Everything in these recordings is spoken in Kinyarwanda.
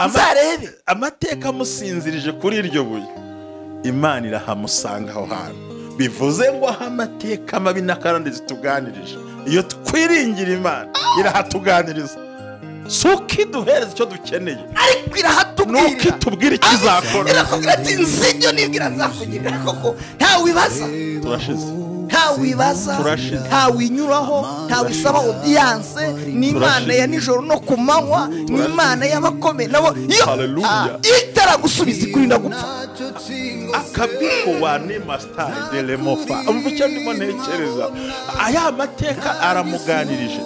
uzarebe amateka amusinzirije kuri iryo buye, Imana irahamusanga aho hantu. Bivuze ngo aho amateka mabi n'akarande zituganirije, iyo twiringira Imana irahatuganiriza. Suko iduhereza icyo dukeneye, ariko irahatubwira, nuko itubwira ikizakora. irakubwira ati nzibyo nibwira nzakugirira koko. Ntawibaza, turashize, ntawibaza, ntawinyuraho, ntawisaba audience. Ni Imana ya nijoro no ku manywa, ni Imana y'abakomeye nabo. Hallelujah. Itaragusubiza ikurinda gupfa. Akabiko wane mastari de lemofa. Umvucyo ndimo ntekereza, aya mateka aramuganirije,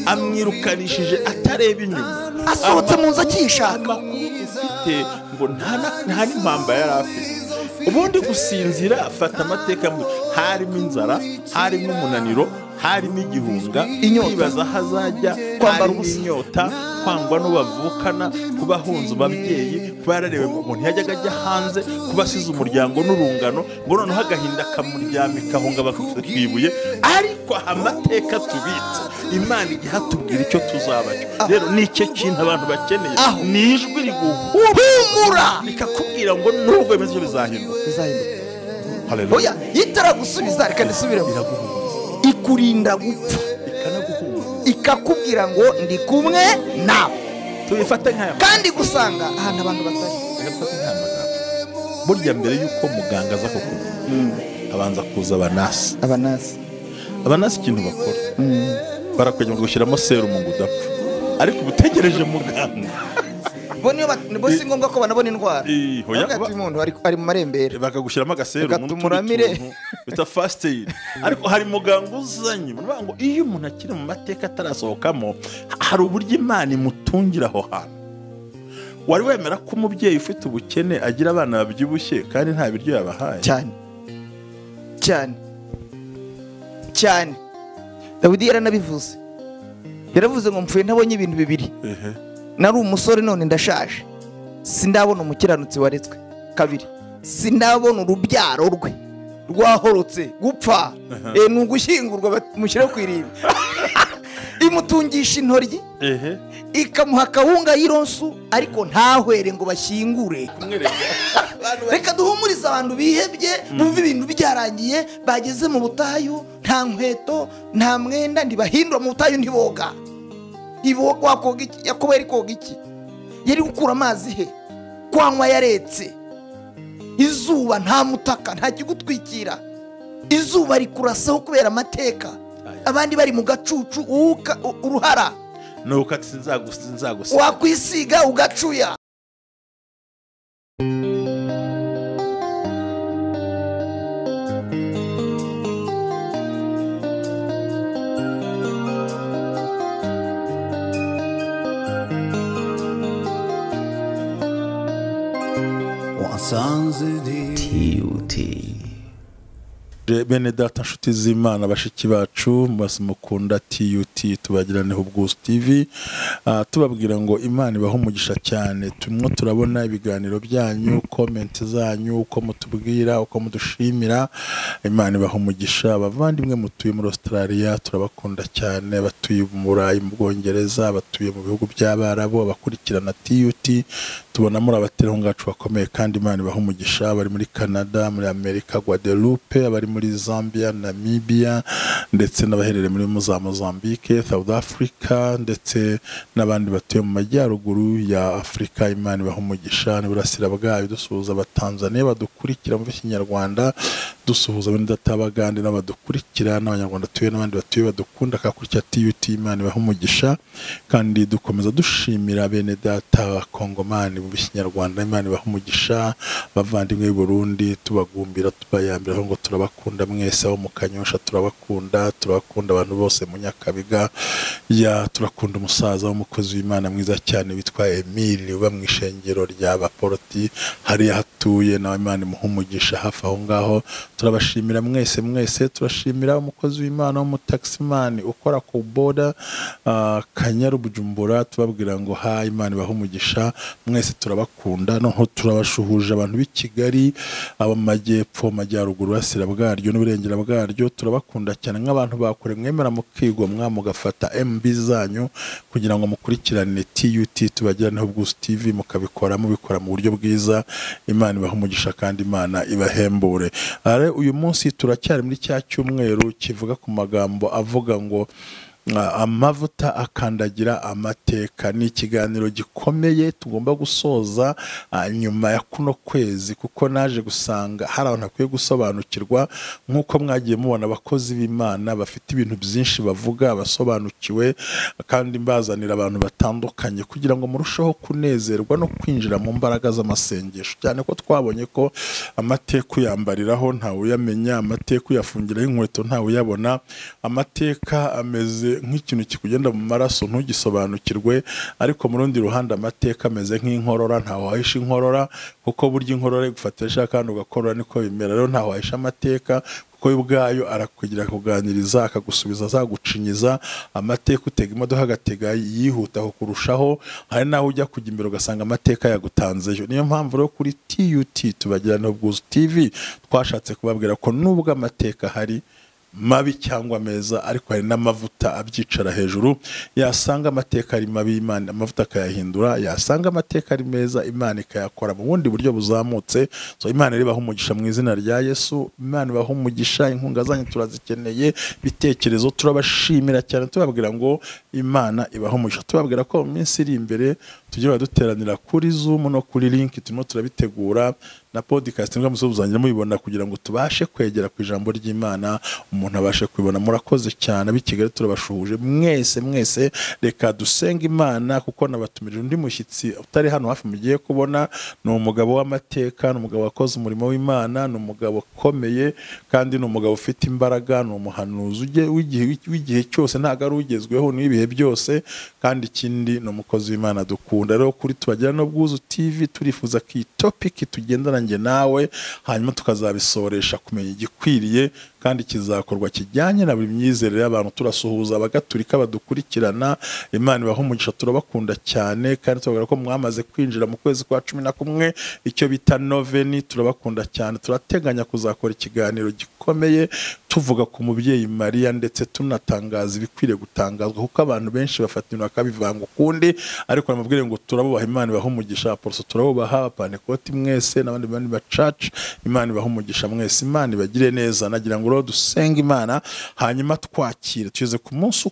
amwirukanishije atareba inyuma, asohotse mu nzu akishaka. Ufite ngo nta n'impamba yari afite. Ubundi gusinzira afata amateka, harimo inzara, harimo umunaniro, harimo igihunga, kwibaza hazajya, kwambara inyota, kwangwa n'ubavukana, kuba ahunze ababyeyi, kuba yararewe mu muntu yajyaga ajya hanze, kuba asize umuryango n'urungano, ngo noneho agahinda kamuryamika aho ngo bakwibuye. Ariko amateka tubitse, Imana igihe hatubwira icyo tuzaba cyo. Rero ni icyo kintu abantu bakeneye, ni ijwi riguhumura rikakubwira ngo nubwo bimeze byo bizahinduka. Oya, itaragusubiza reka nisubiremo, ikurinda gupfa, ikakubwira ngo ndi kumwe nawe. Tubifate nk'aya kandi gusanga ahantu abantu batari. Burya mbere yuko muganga aza kukuvura, abanza kuza abanasi. Abanasi ikintu bakora, barakwegera ngo gushyiramo serumu ngo udapfa, ariko ubutegereje muganga. Bo si ngombwa ko banabona indwara. Hagati y'umuntu ari mu marembere bakagushyiramo agaserumu tumuramire bita fast aid. Ariko hari muganga uzanye, baravuga ngo iyo umuntu akiri mu mateka atarasohokamo, hari uburyo Imana imutungira aho hantu. Wari wemera ko umubyeyi ufite ubukene agira abana babyibushye kandi nta biryo yabahaye? Cyane Dawidi yaranabivuze, yaravuze ngo mpfuye ntabonye ibintu bibiri. Nari umusore none ndashaje, sindabona umukiranutsi waretswe. Kabiri, sindabona urubyaro rwe rwahorotse gupfa. Ni ugushyingurwa mushyire ku irimbi. Imutungisha intoryi, ikamuha akawunga y'ironsu, ariko ntahwere ngo bashyingure. Reka duhumurize abantu bihebye, bumva ibintu byarangiye, bageze mu butayu, nta nkweto, nta mwenda, ntibahindura mu butayu, ntiboga. Wakoga iki? Yakobo yari koga iki? Yari gukura amazi he? Kwanywa yaretse. Izuba nta mutaka, nta kigutwikira. Izuba rikurasaho kubera amateka. Abandi bari mu gacucu, uruhara nuko ati sinzagusa, wakwisiga ugacuya. Bene data nshuti z'Imana, bashiki bacu mukunda TUT tubagiraneho ubwuzu TV, tubabwira ngo Imana ibaho umugisha cyane. Tumwe turabona ibiganiro byanyu, comment zanyu, uko mutubwira, uko mudushimira. Imana ibaho umugisha. Abavandimwe mutuye muri Australia turabakunda cyane, batuye mu Burayi, mu Bwongereza, batuye mu bihugu by'Abarabu, abakurikirana TUT tubona muri abatereho ngacu bakomeye, kandi Imana ibaho umugisha. Bari muri Canada, muri Amerika, Guadeloupe, abari muri Zambia, Namibia, ndetse n'abaherere muri Mozambique, South Africa, ndetse n'abandi batuye mu majyaruguru ya Afrika. Imana ibaho umugisha. N'Iburasira bwayo dusuhuza abatanzania badukurikira mu Kinyarwanda, dusuhuza bene data Abagande n'abadukurikira, n'Abanyarwanda tuye n'abandi batuye badukunda akakurikira TUT. Imana ibaho umugisha. Kandi dukomeza dushimira bene data Abakongomani mu Kinyarwanda. Imana ibaho umugisha. Bavandimwe b'i Burundi tubagumbira, tubayambira ngo turabakunda mwese, aho mu Kanyosha turabakunda, abantu bose mu Nyakabiga, turakunda umusaza w'umukozi w'Imana mwiza cyane witwa Emile, uba mu ishengero rya Baporoti hariya hatuye, nawe Imana imuha umugisha hafi aho ngaho. turabashimira mwese turashimira umukozi w'Imana w'umutaximani ukora ku boda Kanyaru Bujumbura, tubabwira ngo ha Imana ibahe umugisha mwese, turabakunda noneho turabashuhuje abantu b'i Kigali, abo mu majyepfo, amajyaruguru, asira bwaryo n'uburengera bwaryo, turabakunda cyane nk'abantu bakore mwemera mukigwa mugafata MB zanyu kugira ngo mukurikirane TUT tubagiraneho Bwuzu TV, mukabikora mubikora mu buryo bwiza. Imana ibahe umugisha kandi Imana ibahembure. Uyu munsi turacyari muri cya cyumweru kivuga ku magambo avuga ngo amavuta akandagira amateka. Ni ikiganiro gikomeye tugomba gusoza nyuma ya kuno kwezi, kuko naje gusanga hari abantu akwiye gusobanukirwa, nk'uko mwagiye mubona abakozi b'Imana bafite ibintu byinshi bavuga, basobanukiwe kandi mbazanira abantu batandukanye kugira ngo murusheho kunezerwa no kwinjira mu mbaraga z'amasengesho, cyane ko twabonye ko amateka uyambariraho ntawe uyamenya, amateka uyafungiraho inkweto ntawe uyabona, amateka ameze nk'ikintu kikugenda mu maraso ntugisobanukirwe, ariko mu rundi ruhande amateka ameze nk'inkorora, ntaho wahisha inkorora, kuko burya inkorora igufatisha kandi ugakorora, niko bimera. Rero ntaho wahisha amateka kuko ubwayo arakugira kuganiriza, akagusubiza, azagucinyiza. Amateka utega imodoka agatega yihuta kurushaho, hari naho ujya kujya imbere ugasanga amateka yagutanzeyo. Niyo mpamvu rero kuri TUT tubagiraneho Bwuzu TV twashatse kubabwira ko nubwo amateka hari mabi cyangwa meza, ariko hari n'amavuta abyicara hejuru. Yasanga amateka ari mabi, Imana amavuta akayahindura, yasanga amateka ari meza, Imana ikayakora mu bundi buryo buzamutse. So Imana ibahe umugisha mu izina rya Yesu. Imana ibahe umugisha, inkunga zanyu turazikeneye, bitekerezo turabashimira cyane, tubabwira ngo Imana ibahe umugisha. Tubabwira ko mu minsi iri imbere tugiye duteranira kuri Zoom no kuri link, turimo turabitegura na podcast ngo musubuzangira mubibona kugira ngo tubashe kwegera ku ijambo ry'Imana, umuntu abashe kwibona. Murakoze cyane b'i Kigali, turabashuhuje mwese. Reka dusenga Imana, kuko nabatumirije undi mushyitsi utari hano hafi mugiye kubona. Ni umugabo w'amateka, ni umugabo wakoze umurimo w'Imana, ni umugabo ukomeye kandi ni umugabo ufite imbaraga, ni umuhanuzi w'igihe cyose, ntago ari ugezweho n'ibihe byose, kandi ikindi ni umukozi w'Imana dukunda. Rero kuri tubagiraneho Bwuzu TV turifuza ko iyi topic tugendana nge nawe, hanyuma tukazabisoresha kumenya igikwiriye kandi kizakorwa kijyanye na buri myizerere y'abantu. Turasuhuza abagatulika badukurikirana, Imana ibahe umugisha, turabakunda cyane kandi tubagira ko mwamaze kwinjira mu kwezi kwa 11 icyo bita noveni. Turabakunda cyane, turateganya kuzakora ikiganiro gikomeye tuvuga ku mubyeyi Mariya, ndetse tunatangaza ibikwiriye gutangazwa, kuko abantu benshi bafata ibintu bakabivanga ukundi. Ariko namubwire ngo turabubaha, Imana ibahe umugisha. Apostol turabubaha, Apanekoti mwese n'abandi bandi ba church, Imana ibahe umugisha mwese, Imana ibagire neza. Nagira ngo rero dusenga Imana, hanyuma twakire. Tugeze ku munsi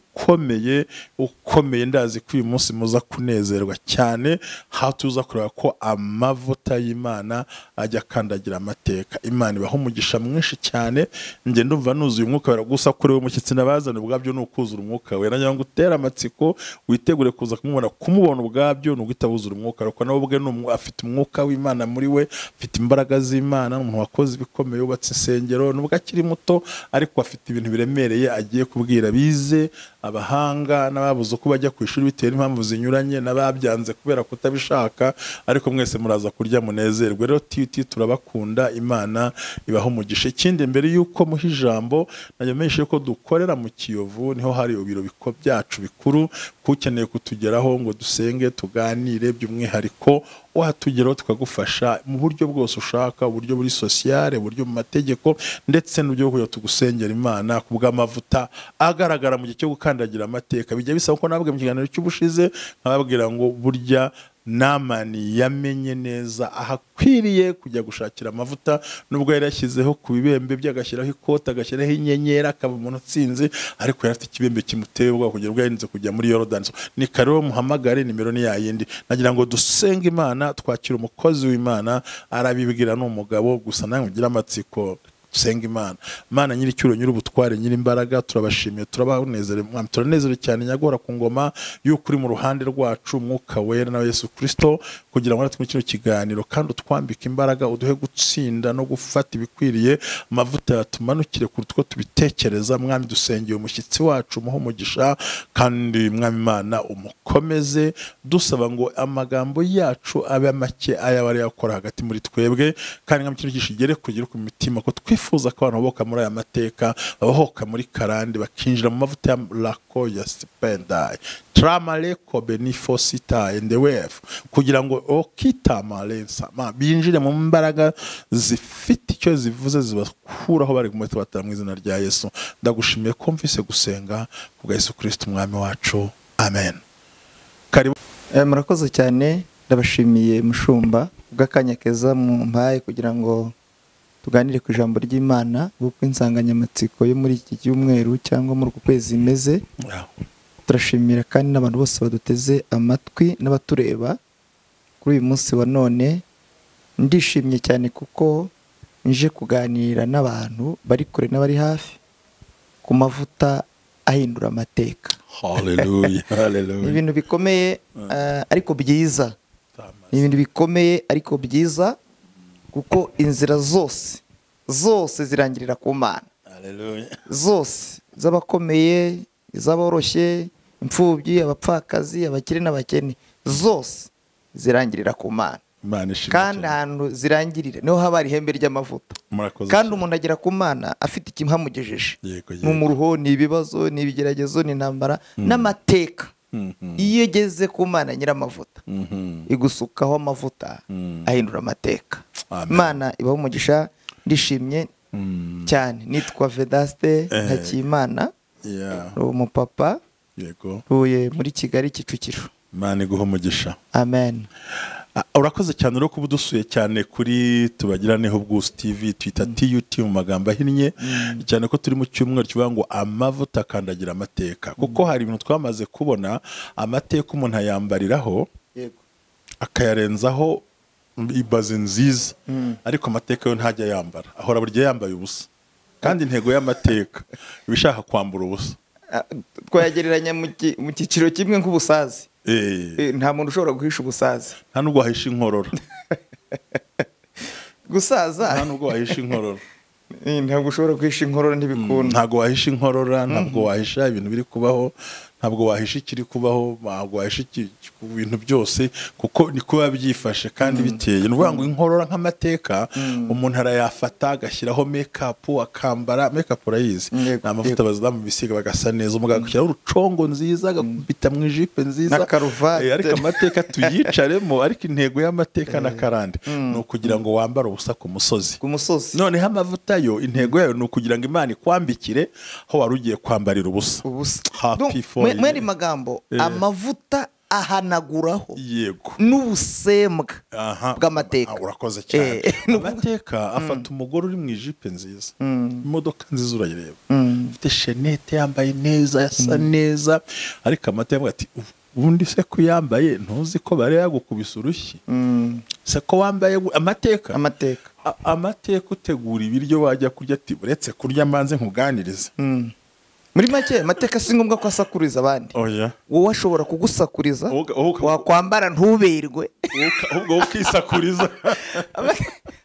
ukomeye, ndazi ko uyu munsi muza kunezerwa cyane, ha tuza kureba ko amavuta y'Imana ajya kandagira amateka. Imana ibahe umugisha mwinshi cyane. Nge ndumva nuzuye umwuka wera, gusa kuri we mushyitsi nabazana ubwabyo ni ukuzura umwuka wera. Nagira ngo utera amatsiko, witegure kuza kumubona ubwabyo ni ugutabuzura umwuka, ariko nawe ubwe afite umwuka w'Imana muri we, afite imbaraga z'Imana. Umuntu wakoze ibikomeye, yubatse insengero, nubwo akiri muto ariko afite ibintu biremereye agiye kubwira bize abahanga n'ababuze uko bajya ku ishuri bitewe n'impamvu zinyuranye, n'ababyanze kubera kutabishaka, ariko mwese muraza kurya munezerwe. Rero TUT turabakunda, Imana ibahe umugisha. Ikindi mbere yuko muha ijambo, nagemeje ko dukorera mu Kiyovu, niho hari ibiro byacu bikuru. Kukeneye kutugeraho ngo dusenge tuganire by'umwihariko, wahatugeraho tukagufasha mu buryo bwose ushaka, uburyo buri sociale, uburyo mu mategeko, ndetse n'uburyo bwo tugusengera Imana ku bw'amavuta agaragara mu gihe cyo gukandagira amateka. Bijya bisaba ko nabwe mu kiganiro cy'ubushize nkababwira ngo burya Namani yamenye neza ahakwiriye kujya gushakira amavuta, nubwo yari yashyizeho ku bibembe byagashyiraho ikota, agashyiraho inyenyeri, akaba umuntu utsinze, ariko yari afite ikibembe kimuteye ubwoba kugira ngo yarinze kujya muri Yorodani. Ni kariho muhamagare, nimero ni yayindi. Nagira ngo dusenge Imana, twakira umukozi w'Imana, arabibwira n'umugabo gusa nawe ugira amatsiko. Senga Imana. Imana nyiri cyuro, nyiri ubutware, nyiri imbaraga, turabashimiye, turabanezerewe mwami, turanezerewe cyane nyagora ku ngoma y'ukuri mu ruhande rwacu, Umwuka wera na Yesu Kristo, kugira ngo natwe kino kiganiro kandi utwambike imbaraga, uduhe gutsinda no gufata ibikwiriye. Amavuta yatumanukire kuruta uko tubitekereza. Mwami dusengeye umushyitsi wacu, umuhe umugisha, kandi mwami Imana umukomeze, dusaba ngo amagambo yacu abe make, ayabari yakora hagati muri twebwe, kandi mwami kino gishigere kugira ku mitima ko twifuza ko abantu baboka muri aya mateka babohoka muri karande bakinjira mu mavuta ya lako ya sipendai tramale ko benefosita and the wave kugira ngo okitamalensa binjire mu mbaraga zifite icyo zivuze zibakuraho bari kumwe tubatara mu izina rya Yesu. Ndagushimiye ko mvise gusenga kubwa Yesu Kristo umwami wacu, amen. Karibu. Murakoze cyane, ndabashimiye mushumba bw'akanya keza mu mpaye kugira ngo tuganire ku ijambo ry'Imana kuko insanganyamatsiko yo muri iki cyumweru cyangwa muri uku kwezi imeze. Turashimira kandi n'abantu bose baduteze amatwi n'abatureba kuri uyu munsi wa none. Ndishimye cyane kuko nje kuganira n'abantu bari kure n'abari hafi ku mavuta ahindura amateka. Hallelujah, hallelujah. Ni ibintu bikomeye ariko byiza. Ni ibintu bikomeye ariko byiza kuko inzira zose zirangirira ku Mana. Hallelujah. Zose z'abakomeye, iz'aboroshye, imfubyi, abapfakazi, abakire n'abakene, zose zirangirira ku Mana. Kandi ahantu zirangirira niho haba ihembe ry'amavuta. Kandi umuntu agera ku Mana afite ikimuhamugejeje. Ni umuruho, ni ibibazo, ni ibigeragezo, ni intambara n'amateka. Iyo ugeze ku Mana nyir'amavuta igusukaho amavuta ahindura amateka. Imana ibaho umugisha. Ndishimye cyane. Nitwa Vedaste Ntakimana, umupapa uye muri Kigali Kicukiro. Imana iguha umugisha. Amen. Urakoze cyane uri kuba udusuye cyane kuri Tubagiraneho Bwuzu TV, twita TUT mu magambo ahinnye, cyane ko turi mu cyumweru kivuga ngo amavuta akandagira amateka, kuko hari ibintu twamaze kubona amateka umuntu ayambariraho akayarenzaho ibaze nziza, ariko amateka yo ntajya yambara, ahora buri gihe yambaye ubusa, kandi intego y'amateka ibishaka kwambura ubusa. Twayagereranya mu cyiciro kimwe nk'ubusazi. Nta muntu ushobora guhisha ubusazi, nta nubwo wahisha inkorora. Gusaza nta nubwo wahisha inkorora. Ntabwo ushobora guhisha inkorora, ntibikunda. Ntabwo wahisha inkorora, ntabwo wahisha ibintu biri kubaho, ntabwo wahisha ikiri kubaho, ntabwo wahisha ibintu byose, kuko ni kuba byifashe kandi biteye. Ni ukuvuga ngo inkorora nk'amateka umuntu arayafata agashyiraho make-up, akambara make-up, urayizi ni amavuta bazamu bisiga bagasa neza, umugabo agashyiraho urucongo nziza, agakubita mu ijipe nziza, ariko amateka tuyicaremo. Ariko intego y'amateka na karande ni ukugira ngo wambare ubusa ku musozi. Noneho amavuta yo intego yayo ni ukugira ngo Imana ikwambikire aho wari ugiye kwambarira ubusa. Mweri magambo amavuta ahanaguraho n'ubusembwa bw'amateka. Urakoze cyane. Amateka afata umugore uri mu ijipe nziza, imodoka nziza urayireba, ufite shenete, yambaye neza, yasa neza, ariko amateka ati ubundi se ko yambaye ntuzi ko bare yagukubisa urushyi, se ko wambaye amateka utegura ibiryo wajya kurya, ati uretse kurya manze nkuganirize. Muri make amateka si ngombwa ko asakuriza abandi. Wowe ashobora kugusakuriza, wakwambara ntuberwe, ahubwo ukisakuriza.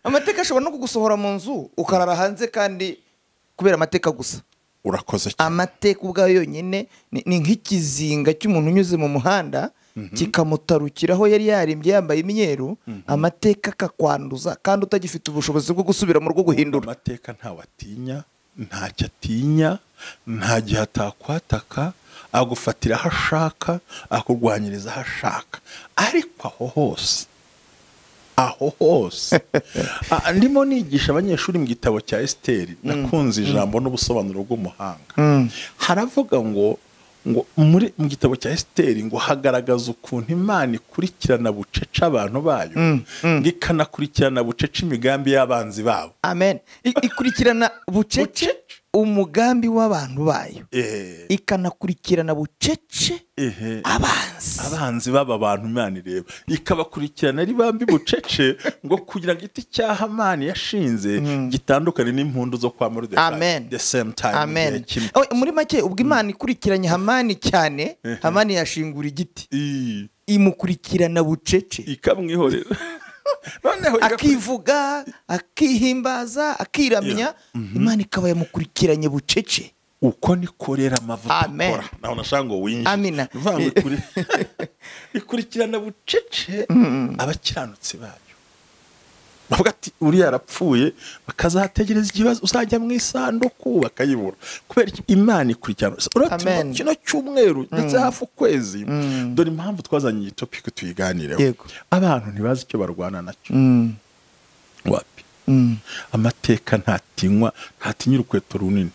Amateka ashobora no kugusohora mu nzu ukarara hanze kandi kubera amateka gusa. Urakoze cyane. Amateka ubwayo yonyine ni nk'ikizinga cy'umuntu unyuze mu muhanda kikamutarukiraho yari yarimbye yambaye imyeru, amateka akakwanduza kandi utagifite ubushobozi bwo gusubira mu rugo guhindura. Amateka ntawatinya, ntacyo atinya, nta gihe atakwataka, agufatira aho ashaka, akurwanyiriza aho ashaka. Ariko aho hose ndimo nigisha abanyeshuri mu gitabo cya Esiteri, nakunze ijambo n'ubusobanuro bw'umuhanga. Haravuga ngo mu gitabo cya Esiteri ngo hagaragaza ukuntu Imana ikurikirana bucece abantu bayo, ngo ikanakurikirana bucece imigambi y'abanzi babo. Amen. Ikurikirana bucece umugambi w'abantu bayo, ikanakurikirana bucece abanzi baba abantu Imana ireba, ikabakurikirana ari bambi bucece ngo kugira ngo igiti cya Hamani yashinze gitandukane n'impundu zo kwa Moridekayi. The same time. Amen. Muri make ubwo Imana ikurikiranye Hamani cyane, Hamani yashingura igiti, imukurikirana bucece, ikamwihorera. Akivuga, akihimbaza, akiramya, Imana ikaba yamukurikiranye bucece. Uko nikorera amavuta akora. Naho nashaka ngo winjire. Amina. Ikurikirana bucece abakiranutsi bayo. bavuga ati uriya yarapfuye, bakazategereza ikibazo uzajya mu isanduku bakayibura. Kubera Imana ikurikirana kino cyumweru ndetse hafi ukwezi. Dore impamvu twazanye iyi topic tuyiganireho. Abantu ntibazi icyo barwana nacyo. Wapi amateka ntatinya urukweto runini,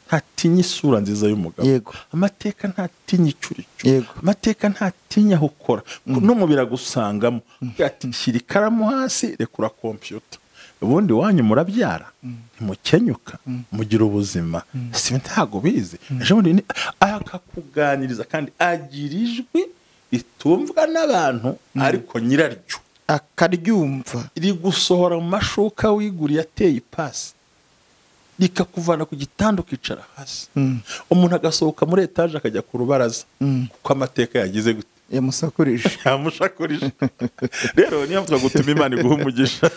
ntatinya isura nziza y'umugabo, amateka ntatinya icurico, amateka ntatinya aho ukora, no mu biragusangamo ati shyira ikaramu hasi, rekura kompiyuta, ubundi wanyu murabyara, ntimukenyuka, mugira ubuzima, si ntago bizi. Akakuganiriza kandi agira ijwi ritumvwa n'abantu, ariko nyiraryo akaryumva, rigusohora mu mashuka wiguriye ateye ipasi, rikakuvana ku gitanda ukicara hasi. Umuntu agasohoka muri etaje akajya ku rubaraza, kuko amateka yagize gute, yamushakurije. Rero niyo twagutuma Imana iguha umugisha.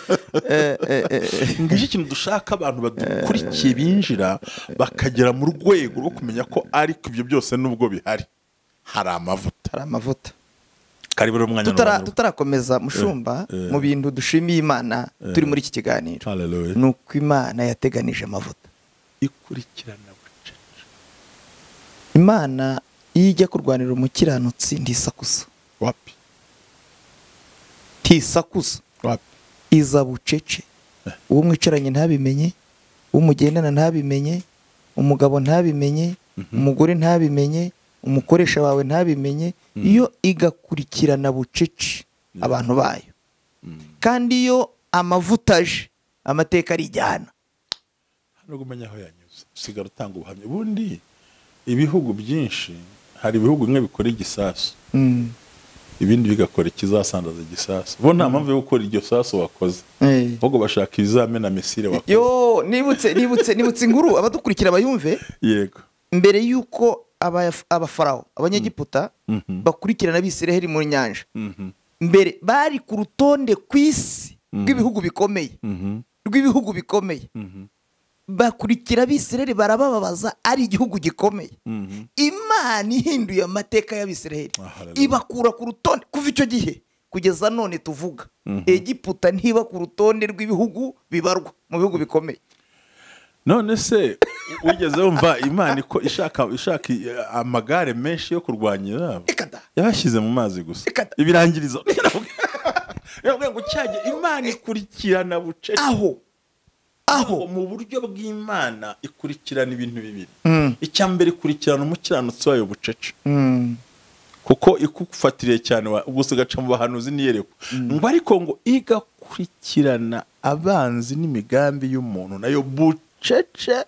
Ngiki ikintu dushaka abantu badukurikiye binjira bakagera mu rwego rwo kumenya ko ariko ibyo byose nubwo bihari hari amavuta. Karibu rero umwanya tutarakomeza mushumba mu bintu dushimiye Imana turi muri iki kiganiro. Nuko Imana yateganije amavuta ikurikirana bucece. Imana ijya kurwanira umukiranutsi ntisakuza. Wapi? Ntisakuza. Wapi? Iza bucece. Uwo mwicaranye ntabimenye, umugendana ntabimenye, umugabo ntabimenye, umugore ntabimenye, umukoresha wawe ntabimenye. Iyo igakurikirana bucece abantu bayo. Kandi iyo amavuta aje amateka arijyana. Hano gumenya aho yanyuze, usigara utanga ubuhamya. Ubundi ibihugu byinshi, hari ibihugu bimwe bikora igisasu, ibindi bigakora ikizasandaza igisasu. Bo nta mpamvu yo gukora iryo sasu wakoze, ahubwo bashaka ibizamena misile wakoze. Yo nibutse inkuru abadukurikira bayumve. Yego. Mbere yuko abafarawo abanyegiputa bakurikirana Abisiraheli mu nyanja, mbere bari ku rutonde kw'isi rw'ibihugu bikomeye, bakurikira Abisiraheli barababaza, ari igihugu gikomeye. Imana ihinduye amateka y'Abisiraheli, ibakura ku rutonde. Kuva icyo gihe kugeza none tuvuga, Egiputa ntiba ku rutonde rw'ibihugu bibarwa mu bihugu bikomeye. None se wigeze wumva Imana ko ishaka amagare menshi yo kurwanyira, yabashyize mu mazi gusa ibirangirizo. Ngo cyage Imana ikurikirana bucece. Aho mu buryo bw'Imana ikurikirana ibintu bibiri. Icya mbere ikurikirana umukiranutsi wayo bucece, kuko ikufatiriye cyane gusa gaca mu bahanuzi niyereko. Ngo ariko ngo igakurikirana abanzi n'imigambi y'umuntu nayo bucece,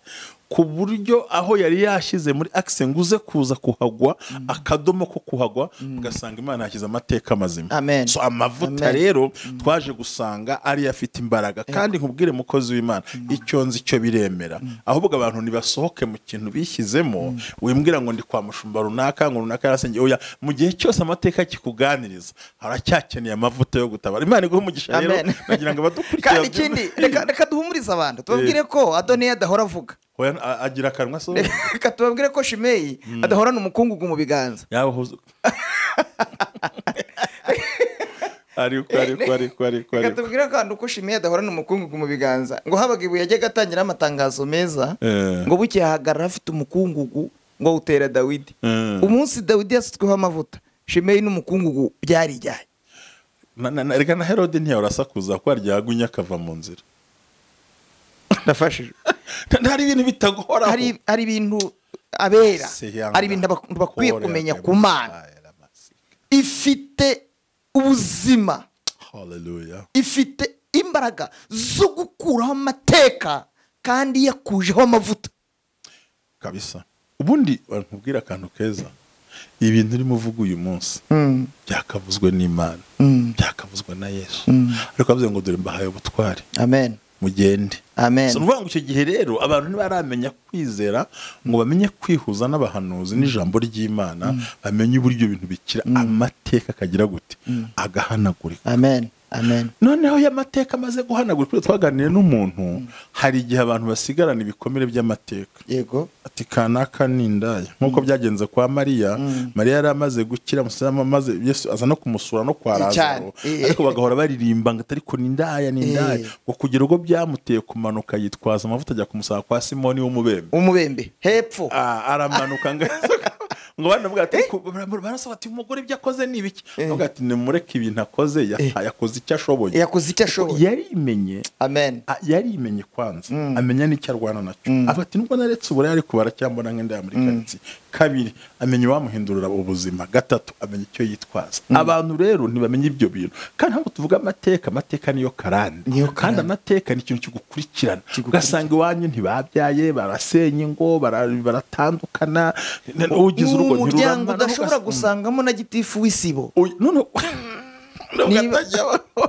ku buryo aho yari yashyize muri axe nguze kuza kuhagwa, akadomo ko kuhagwa ugasanga Imana yashyize amateka mazima. So amavuta rero twaje gusanga ari afite imbaraga. Kandi nkubwire mukozi w'Imana, icyo nzi cyo biremera. Ahubwo abantu nibasohoke mu kintu bishyizemo, wimbwira ngo ndi kwa mushumba runaka, ngo runaka yarasengeye. Oya, mu gihe cyose amateka kikuganiriza haracyakeneye amavuta yo gutabara. Imana iguhe umugisha rero, nagira ngo abadukurikira. Kandi ikindi reka duhumurize abantu, tubabwire ko Adoniya adahora avuga, agira akanwa so. Reka tubabwire ko Shimeyi adahorana umukungugu mu biganza. Reka tubabwire kandi ko Shimeyi adahorana umukungugu mu biganza. Ngo habaga ibuye yajyaga atangira amatangazo meza, ngo buke yahagarara afite umukungugu ngo awutera Dawidi. Umunsi Dawidi yasutsweho amavuta, Shimeyi n'umukungugu byarijyanye. Reka na Herode ntiyarasakuza ko aryagunya akava mu nzira. Ndafashije. Hari ibintu bitagora, hari ibintu abera, hari ibintu bakwiye kumenya ku Mana. Ifite ubuzima, ifite imbaraga zo gukuraho amateka kandi yakujeho amavuta kabisa. Ubundi nkubwira akantu keza, ibintu urimo uvuga uyu munsi byakavuzwe n'Imana, byakavuzwe na Yesu, ariko avuze ngo dore mbahaye ubutware. Amen. Mugende. Amen. So nuvuga ngo icyo gihe rero abantu ntibaramenya kwizera ngo bamenye kwihuza n'abahanuzi n'ijambo ry'Imana, bamenye uburyo ibintu bikira, amateka akagira gute, agahanagurika. Amen. amen. Noneho y'amateka amaze guhanagura kuri twaganiriye n'umuntu hari igihe abantu basigarana ibikomere by'amateka. Yego. Ati kanaka n'indaya nkuko byagenze kwa Mariya. Mariya yari amaze gukira musama maze Yesu aza no kumusura no kwa Lazaro ariko bagahora baririmba ngo ariko n'indaya ngo kugira ubwo byamuteye kumanuka yitwaza amavuta ajya kumusaba kwa Simoni w'umubembe hepfo aramanuka ngo banavuga ati barasaba ati umugore ibyo akoze ni ibiki avuga ati nimureke ibintu akoze yakoze icyo ashoboye yarimenye. Amen. Yarimenye kwanza amenya n'icyo arwana nacyo avuga ati nubwo naretse ubure ariko baracyambona nk'indaya muri karitsiye. Kabiri amenya wamuhindurira ubuzima. Gatatu amenya icyo yitwaza. Abantu rero ntibamenye ibyo bintu kandi ntabwo tuvuga amateka niyo karande kandi amateka ni ikintu kigukurikirana ugasanga iwanyu ntibabyaye barasenye ngo baratandukana ugize urugo umuryango udashobora gusangamo na gitifu w'isibo.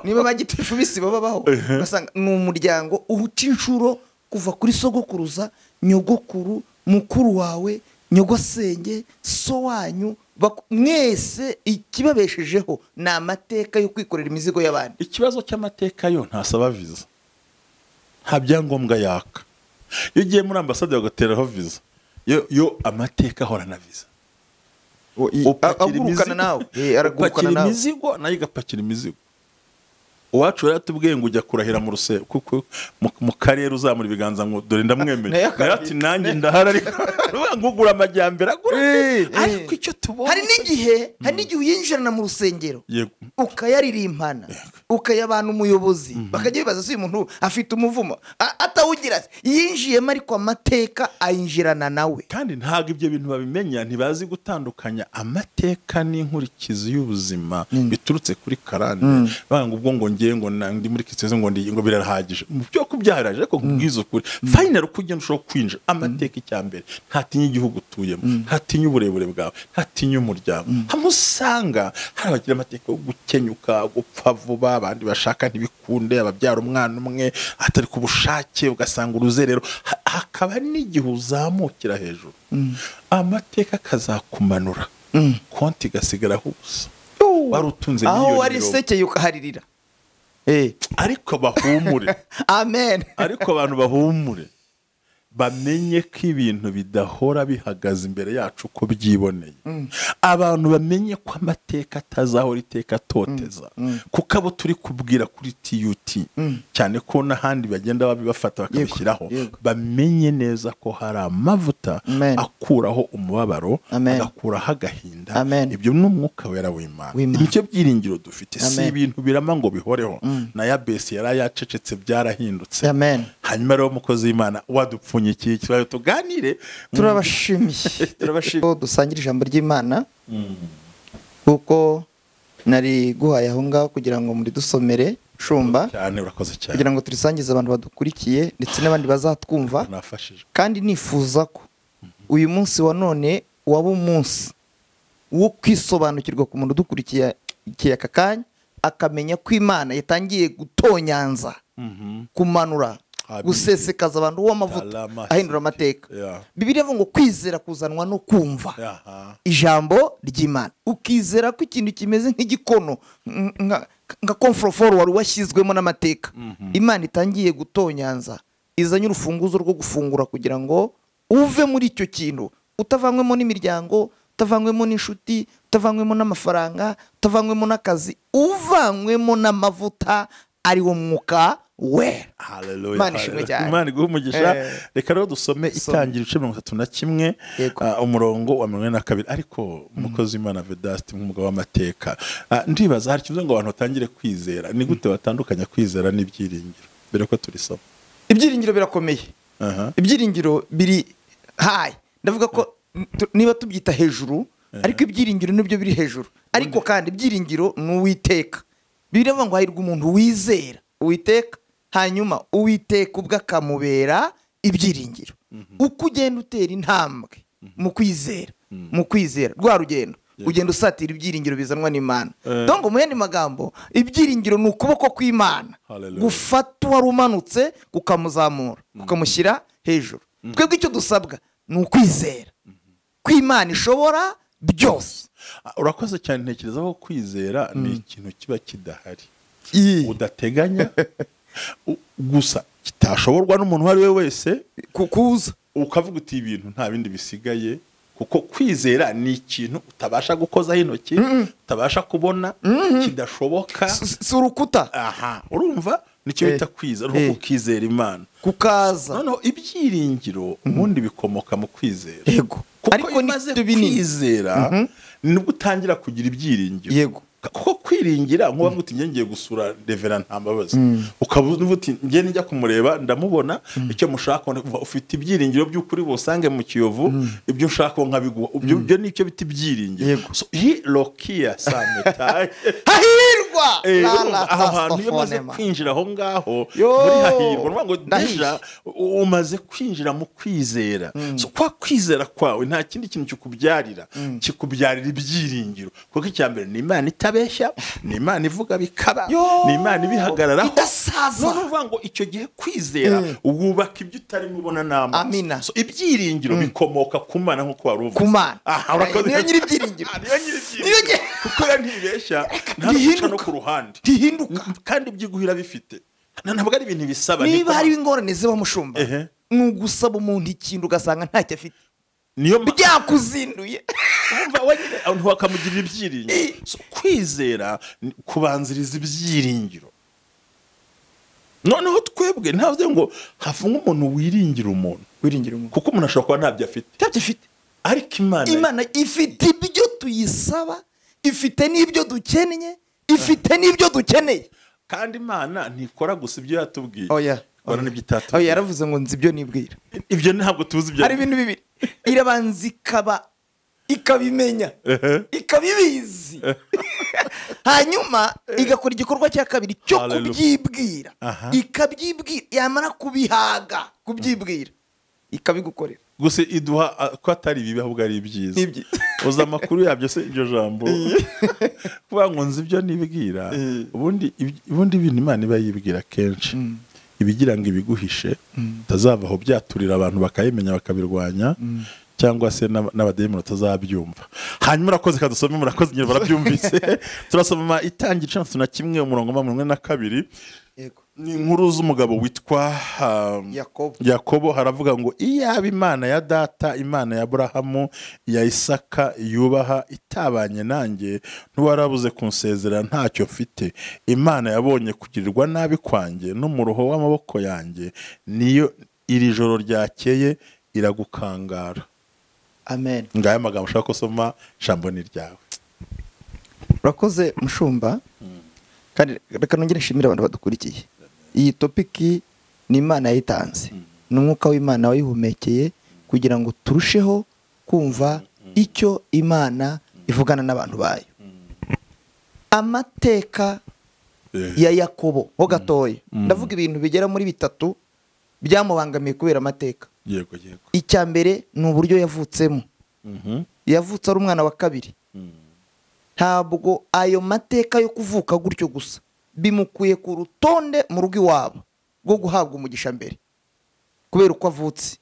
Niba bagitifu b'isibo babaho ugasanga ni umuryango uhuca inshuro kuva kuri sogokuruza nyogokuru mukuru wawe nyogosenge so wanyu mwese ikibabeshejeho ni amateka yo kwikorera imizigo y'abandi. Ikibazo cy'amateka yo ntasaba viza nta byangombwa yaka. Iyo ugiye muri ambasade bagateraho viza yo amateka ahora na viza. Agurukana nawe aragurukana nawe imizigo nayo igapakira imizigo. Uwacu rero tubwiye ngo ujya kurahira mu ruse kuko mu karere uzamura ibiganza ngo dore ndamwemeye ati nanjye ndahara ariko ngugura amajyambere agura ariko icyo tubona hari n'igihe uyinjirana mu rusengero ukayaririmpana ukayabana umuyobozi bakajya bibaza si umuntu afite umuvumo atawugira yinjiyemo ariko amateka ayinjirana nawe kandi ntago ibyo bintu babimenya ntibazi gutandukanya amateka n'inkurikizi y'ubuzima biturutse kuri karande banga ubwo ngo ngo ndi muri Kristo ngo birahagije mu byo kubyaharaje ariko kubwiza ukuri final kugenda ushobora kwinjira amateka icyambere ntatinya igihugu utuyemo ntatinya uburebure bwawe ntatinya umuryango hamusanga hari abagira amateka yo gukenyuka gupfa vuba abandi bashaka ntibikunde ababyara umwana umwe atari ku bushake ugasanga uruzerero hakaba n'igihe uzamukira hejuru amateka kazakumanura konti gasigaraho ubusa warutunze miliyoni aho wari sekeye ukaharirira ariko bahumure. Amen. Ariko abantu bahumure bamenye ko ibintu bidahora bihagaze imbere yacu ko byiboneye. Abantu bamenye ko amateka atazahora iteka toteza kuko abo turi kubwira kuri TUT cyane ko n'ahandi bagenda babibafata bakabishyiraho bamenye neza ko hari amavuta akuraho umubabaro agakuraho agahinda. Ibyo n'umwuka wera w'Imana. Nicyo byiringiro dufite si ibintu birama ngo bihoreho na Yabesi yari yacecetse byarahindutse. Hanyuma rero umukozi w'Imana wadupfunye iki kibaye tuganire turabashimiye dusangira ijambo ry'Imana kuko nari guhaye aho ngaho kugira ngo muri dusomere shumba cyane urakoze cyane kugira ngo turisangize abantu badukurikiye ndetse n'abandi bazatwumva kandi nifuza ko uyu munsi wa none waba umunsi wo kwisobanukirwa ku muntu udukurikiye aka kanya akamenya ko Imana yatangiye gutonyanza kumanura gusesekaza abantu w'amavuta ahindura amateka. Bibiliya ivuga ngo kwizera kuzanwa no kumva ijambo ry'Imana ukizera ko ikintu kimeze nk'igikono nka komforoforo wari washyizwemo n'amateka Imana itangiye gutonyanza izanye urufunguzo rwo gufungura kugira ngo uve muri icyo kintu utavanywemo n'imiryango utavanywemo n'inshuti utavanywemo n'amafaranga utavanywemo n'akazi uvanywemo n'amavuta ari wo mwuka wera. Hallelujah. Imana iguhe umugisha. Reka rero dusome Itangiriro 31 umurongo wa 42 ariko umukozi w'Imana Vedaste nk'umugabo w'amateka ndibaza hari kivuze ngo abantu batangire kwizera ni gute batandukanya kwizera n'ibyiringiro mbere ko turisoma. Ibyiringiro birakomeye. Ibyiringiro biri high ndavuga ko niba tubyita hejuru ariko ibyiringiro nibyo biri hejuru ariko kandi ibyiringiro n'Uwiteka. Bivuga ngo hahirwa umuntu wizera Uwiteka hanyuma Uwiteka ubwo akamubera ibyiringiro. Uko ugenda utera intambwe mu kwizera rwa rugendo ugenda usatira ibyiringiro bizanwa n'Imana. Donc mu yandi magambo ibyiringiro ni ukuboko kw'Imana gufata uwari umanutse kukamuzamura kukamushyira hejuru. Twebwe icyo dusabwa ni ukwizera kw'Imana ishobora byose. Urakoze cyane ntekereza ko kwizera ni ikintu kiba kidahari udateganya gusa kitashoborwa n'umuntu uwo ari we wese kukuza ukavuga uti ibintu nta bindi bisigaye kuko kwizera ni ikintu utabasha gukozaho intoki utabasha kubona kidashoboka si urukuta urumva nicyo bita kwizera ukizera Imana kukaza noneho ibyiringiro ubundi bikomoka mu kwizera yego ariko imaze kwizera nibwo utangira kugira ibyiringiro yego kuko kwiringira nkuba ngo uti ngiye gusura Reverend Ntambabazi ukavuga uti ngiye njya kumureba ndamubona icyo mushaka ufite ibyiringiro by'ukuri busange mu Kiyovu ibyo ushaka nkabiguha ibyo nicyo biti ibyiringiro so hi lokia sametaye hahirwa aho hantu iyo maze kwinjira aho ngaho muri hahirwa ngo deja umaze kwinjira mu kwizera so kwa kwizera kwawe nta kindi kintu kikubyarira ibyiringiro kuko icyambere ni Imana besha ni Imana ivuga bikaba ni Imana ibihagararaho none uvuga ngo icyo gihe kwizera wubaka ibyo utari mubona n'amaso so ibyiringiro bikomoka ku Mana nk'uko wari uvuze ku Mana niyo nyiri ibyiringiro kuko ntibesha ntahinduka no ku ruhande ntihinduka kandi byiguhira bifite ntabwo ari ibintu bisaba niba hari ingorane ziba mushumba ni ugusaba umuntu ikintu ugasanga ntacyo afite niyo byakuzinduye umva wagire abantu bakamugirira ibyiringiro so kwizera kubanziriza ibyiringiro noneho twebwe ntavuze ngo hafunga umuntu wiringira umuntu kuko umuntu ashobora kuba ntabyo afite ariko Imana ifite ibyo tuyisaba ifite n'ibyo dukennye ifite n'ibyo dukeneye kandi Imana ntikora gusa ibyo yatubwiye ikora n'ibyo itatubwiye yaravuze ngo nzi ibyo nibwira ibyo ntabwo tuzi ibyo hari ibintu bibiri irabanza ikabimenya ikabibizi hanyuma igakora igikorwa cya kabiri cyo kubyibwira ikabyibwira yamara kubihaga kubyibwira ikabigukorera gusa iduha ko atari ibibi ahubwo ari ibyiza uza amakuru yabyo se iryo jambo kuvuga ngo nzi ibyo nibwira ubundi ibintu Imana iba yibwira kenshi ibigira ngo ibiguhishe utazava aho byaturira abantu bakayimenya bakabirwanya cyangwa se n'abadayimoni batazabyumva hanyuma urakoze kadusome murakoze nyine barabyumvise turasoma itangira 1 umurongo wa 42 ni inkuru z'umugabo witwa Yakobo haravuga ngo iyaba Imana ya data Imana ya Aburahamu ya Isaka yubaha itabanye nanjye ntiwarabuze kunsezera ntacyo mfite Imana yabonye kugirirwa nabi kwanjye no mu ruho w'amaboko yanjye niyo iri joro ryakeye iragukangara amen ngaya magambo ushaka kusoma jambo ni ryawe urakoze mushumba kandi reka nongere nshimire abantu badukurikiye iyi topiki ni Imana yayitanze n'umwuka w'Imana wayihumekeye kugira ngo turusheho kumva icyo Imana ivugana n'abantu bayo amateka ya Yakobo ho gatoya ndavuga ibintu bigera muri 3 byamubangamiye kubera amateka yego icya mbere ni uburyo yavutsemo yavutse ari umwana wa kabiri ntabwo ayo mateka yo kuvuka gutyo gusa bimukuye ku rutonde mu rugo iwabo rwo guhabwa umugisha mbere kubera uko avutse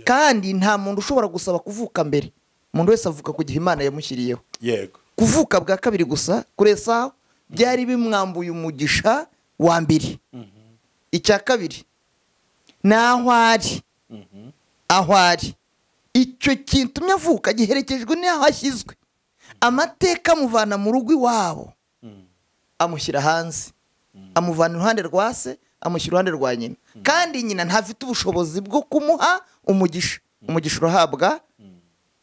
kandi nta muntu ushobora gusaba kuvuka mbere umuntu wese avuka ku gihe Imana yamushyiriyeho yego kuvuka bwa kabiri gusa kuri Esawu byari bimwambuye umugisha wa mbere icya kabiri naho ari icyo kintu avuka giherekejwe n'aho ashyizwe amateka amuvana mu rugo iwabo amushyira hanze amuvana iruhande rwa se amushyira iruhande rwa nyina kandi nyina ntafite ubushobozi bwo kumuha umugisha urahabwa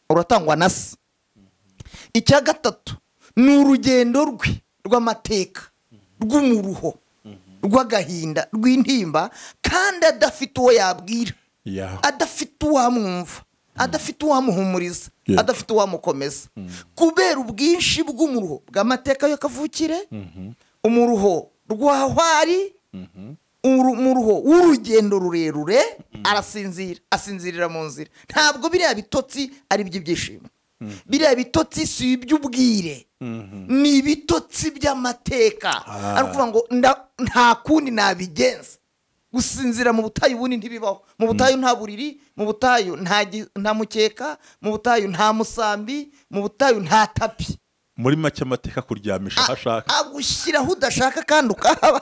uratangwa na se icya gatatu ni urugendo rwe rw'amateka rw'umuruho rw'agahinda rw'intimba kandi adafite uwo yabwira adafite uwamwumva adafite uwamuhumuriza adafite uwamukomeza kubera ubwinshi bw'umuruho bw'amateka yo kavukire umuruho rw'ahwari umuruho w'urugendo rurerure asinzirira mu nzira ntabwo biriya bitotsi ari iby'ibyishimo biriya bitotsi si iby'ubwire ni ibitotsi by'amateka ari ukuvuga ngo nta kundi nabigenza gusinzira mu butayu ubundi ntibibaho mu butayu nta buriri mu butayu nta mukeka mu butayu nta musambi mu butayu nta tapi muri make amateka kuryamisha aho ashaka, agushyiraho udashaka kandi ukahaba.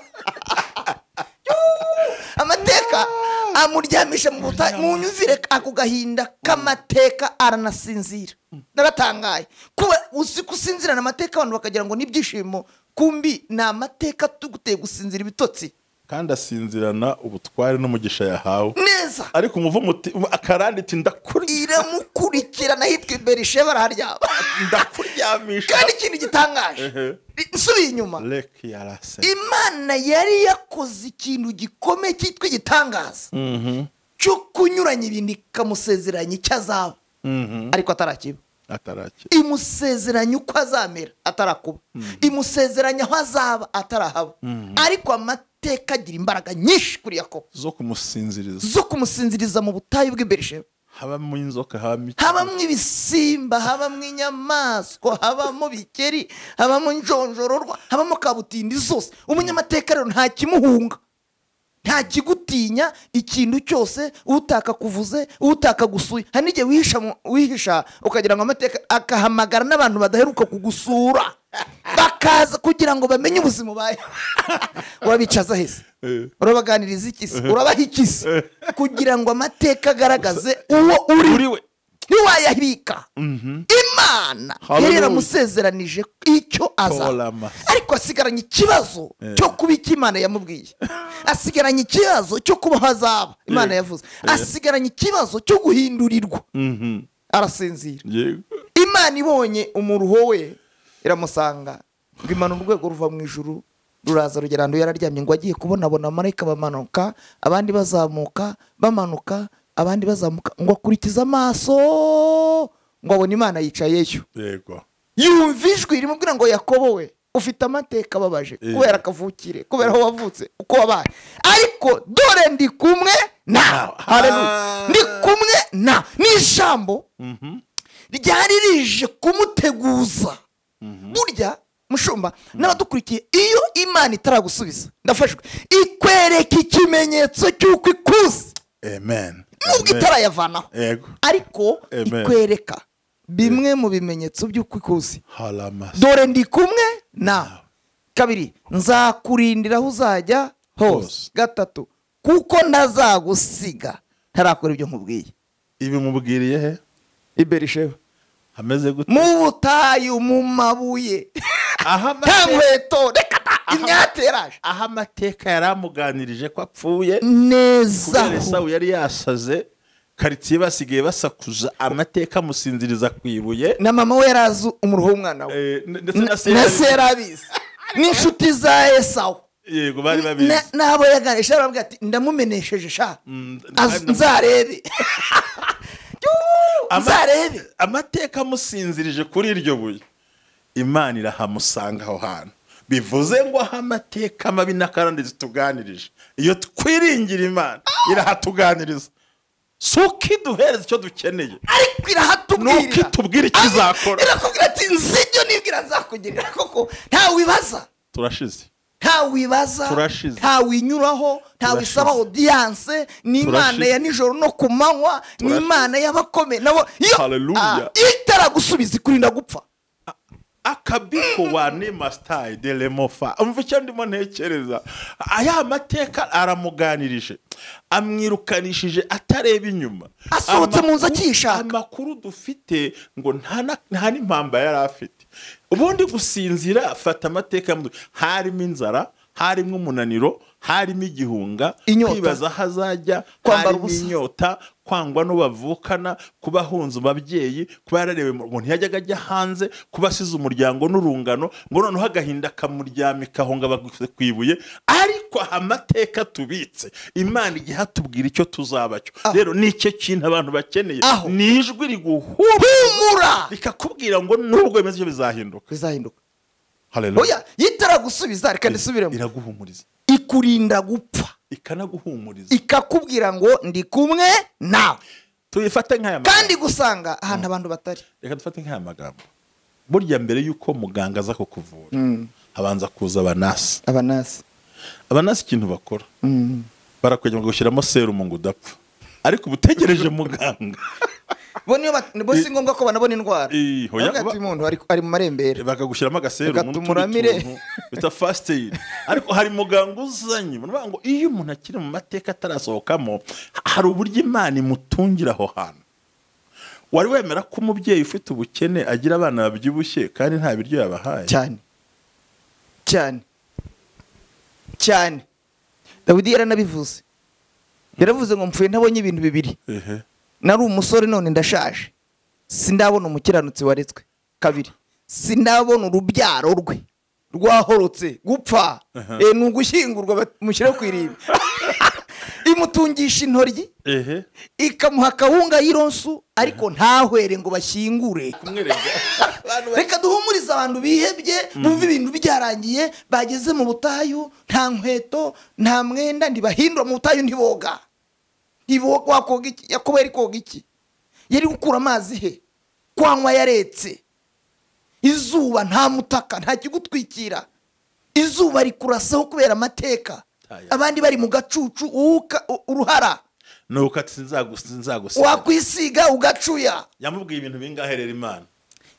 Amateka amuryamisha mu butayu, mu nyumvire ako gahinda k'amateka, aranasinzira. Naratangaye kuba uzi kusinzirana amateka, abantu bakagira ngo n'ibyishimo, kumbi ni amateka tuguteye gusinzira ibitotsi, kandi asinzirana ubutware n'umugisha yahawe neza. ariko umuvumo akaranditi iramukurikirana hitwa Berisheba, araharyama ndakuryamisha. kandi ikintu gitangaje, nsubiye inyuma, Imana yari yakoze ikintu gikomeye cyitwa igitangaza cyo kunyuranya ibintu, ikamusezeranya icyo azaba ariko atarakiba, imusezeranya uko azamera atarakuba, imusezeranya aho azaba atarahaba, ariko amateka agira imbaraga nyinshi kuri Yakobo zo kumusinziriza mu butayu bw'i Berisheba. habamo inzoka, habamo ibisimba, habamo inyamaswa, habamo bikeri, habamo injonjororwa, habamo kabutindi zose. Umunyamateka rero nta kimuhunga, nta kigutinya, ikintu cyose utaka kuvuze, utaka gusuye. Hari n'igihe wihisha ukagira ngo amateka akahamagara n'abantu badaheruka kugusura bakaza kugira ngo bamenye ubuzima ubaye. Urabicaza hese, urabaganiriza iki se, urabaha iki se, kugira ngo amateka agaragaze uwo uri we, ntiwayabika. Imana yari yaramusezeranije icyo azaba, ariko asigaranye ikibazo cyo kuba icyo Imana yamubwiye, asigaranye ikibazo cyo kuba hazaba Imana yavuze, asigaranye ikibazo cyo guhindurirwa. Arasinzira. Imana ibonye umuruho we iramusanga, ngo imana urwego ruva mu ijuru ruraza rugera ahantu yararyamye, ngo agiye kubonabona marayika bamanuka, abandi bazamuka, bamanuka, abandi bazamuka, ngo akurikiza amaso, ngo abone Imana yicayeyo. Yumva ijwi rimubwira ngo Yakobo we, ufite amateka ababaje kubera akavukire, kubera aho wavutse, uko wabaye, ariko dore ndi kumwe nawe. Haleluya. Ndi kumwe nawe ni ijambo ryari rije kumuteguza. Burya mushumba n'abadukurikiye, iyo Imana itaragusubiza, ndafashwe, ikwereka ikimenyetso cy'uko ikuzi. Amen. Nubwo itarayavanaho, ariko ikwereka bimwe mu bimenyetso by'uko ikuzi. Dore ndi kumwe nawe. Kabiri, nzakurindira aho uzajya hose. Gatatu, kuko ntazagusiga ntarakora ibyo nkubwiye. Ibi mubwiriye he? I Berisheba. Ameze gute? Mu butayu, mu mabuye, nta nkweto, imyate yaraje. Aha amateka yaramuganirije ko apfuye neza, kubera Esawu yari yasaze, karitsiye basigaye basakuza, amateka amusinziriza ku ibuye, na mama we yarazi umuruho w'umwana we, na se yarabizi, n'inshuti za Esawu. Yego, bari babizi, nabo yaganisha, baravuga ati ndamumenesheje sha nzarebe. Nzarebe. Amateka amusinzirije kuri iryo buye, Imana irahamusanga aho hantu. Bivuze ngo aho amateka mabi n'akarande zituganirije, iyo twiringira Imana irahatuganiriza. Suki duhereza icyo dukeneye, ariko irahatubwira, nuko itubwira ikizakora. Irakubwira ati nzijyo nibwira nzakugirira. Koko nta wibaza, turashize, nta wibaza, nta winyuraho, nta wisaba audience. Ni Imana ya nijoro no kumanywa, ni Imana y'abakome nabo. Haleluya. Itaragusubiza ikurinda gupfa. Akabiko wane mastai de lemofa. Umva icyo ndimo ntekereza, aya mateka aramuganirije, amwirukanishije atareba inyuma, asohotse mu nzu akishaka. Amakuru dufite ngo nta n'impamba yari afite. Ubundi gusinzira, afata amateka, harimo inzara, harimo umunaniro, harimo igihunga, kwibaza aho azajya, harimo inyota, kwangwa n'ubavukana, kuba ahunze ababyeyi, kuba yararewe ngo ntiyajyaga ajya hanze, kuba asize umuryango n'urungano, ngo noneho agahinda kamuryamika aho ngo ku ibuye. Ariko amateka tubitse, Imana igihe hatubwira icyo tuzabacyo. Rero ni icyo kintu abantu bakeneye, ni ijwi riguhumura rikakubwira ngo nubwo bimeze bizahinduka, bizahinduka. Haleluya. Yitaragusubiza, reka ndisubiremo, iraguhumuriza, ikurinda gupfa, ikanaguhumuriza, ikakubwira ngo ndi kumwe nawe. Tuyifate nk'aya magambo, kandi gusanga ahantu abantu batari. Reka dufate nk'aya magambo. Burya mbere yuko muganga aza kukuvura, habanza kuza abanasi. Abanasi ikintu bakora, barakwegera gushyiramo serumu ngo udapfa, ariko ubutegereje muganga. bo si ngombwa ko banabona indwara umuntu ari mu marembere bakagushyiramo agaseru tumuramire bita fast aid. Ariko hari muganga uzanye ngo iyo umuntu akiri mu mateka atarasohokamo hari uburyo Imana imutungira aho hantu. Wari wemera ko umubyeyi ufite ubukene agira abana babyibushye kandi nta biryo yabahaye? Cyane Dawidi yaranabivuze, yaravuze ngo mpfuye ntabonye ibintu bibiri. Nari umusore none ndashaje, sindabona umukiranutsi waretswe. Kabiri, sindabona urubyaro rwe rwahorotse gupfa n'ugushyingurwa mushyire ku irimbi. Imutungisha intoryi ikamuha akawunga y'ironsu ariko ntahwere ngo bashyingure. Reka duhumurize abantu bihebye bumva ibintu byarangiye, bageze mu butayu, nta nkweto nta mwenda, ntibahindura mu butayu, ntiboga wakoga iki? Yakobo yari koga iki? Yari gukura amazi he? Kwanywa yaretse. Izuba nta mutaka, nta kigutwikira, izuba rikurasaho kubera amateka, abandi bari mu gacucu uruhara nuko ati sinzagusiga, wakwisiga ugacuya. Yamubwiye ibintu bingaherera Imana.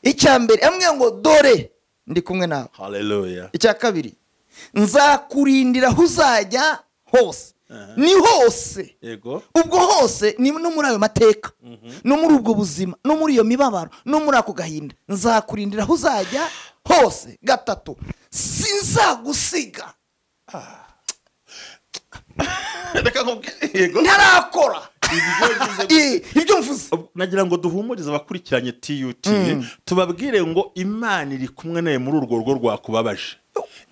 Icyambere amwe ngo dore ndi kumwe nawe. Haleluya. Icya kabiri, nzakurindira aho uzajya hose. Ni hose. Yego. Ubwo hose ni no muri ayo mateka, no muri ubwo buzima, no muri iyo mibabaro, no muri ako gahinda. Nzakurindira aho uzajya hose. Gatatu, sinzagusiga. Reka nkubwire ntarakora ibyo mvuze. Nagira ngo duhumurize abakurikiranye TUT, tubabwire ngo Imana iri kumwe nawe muri urwo rugo rwakubabaje.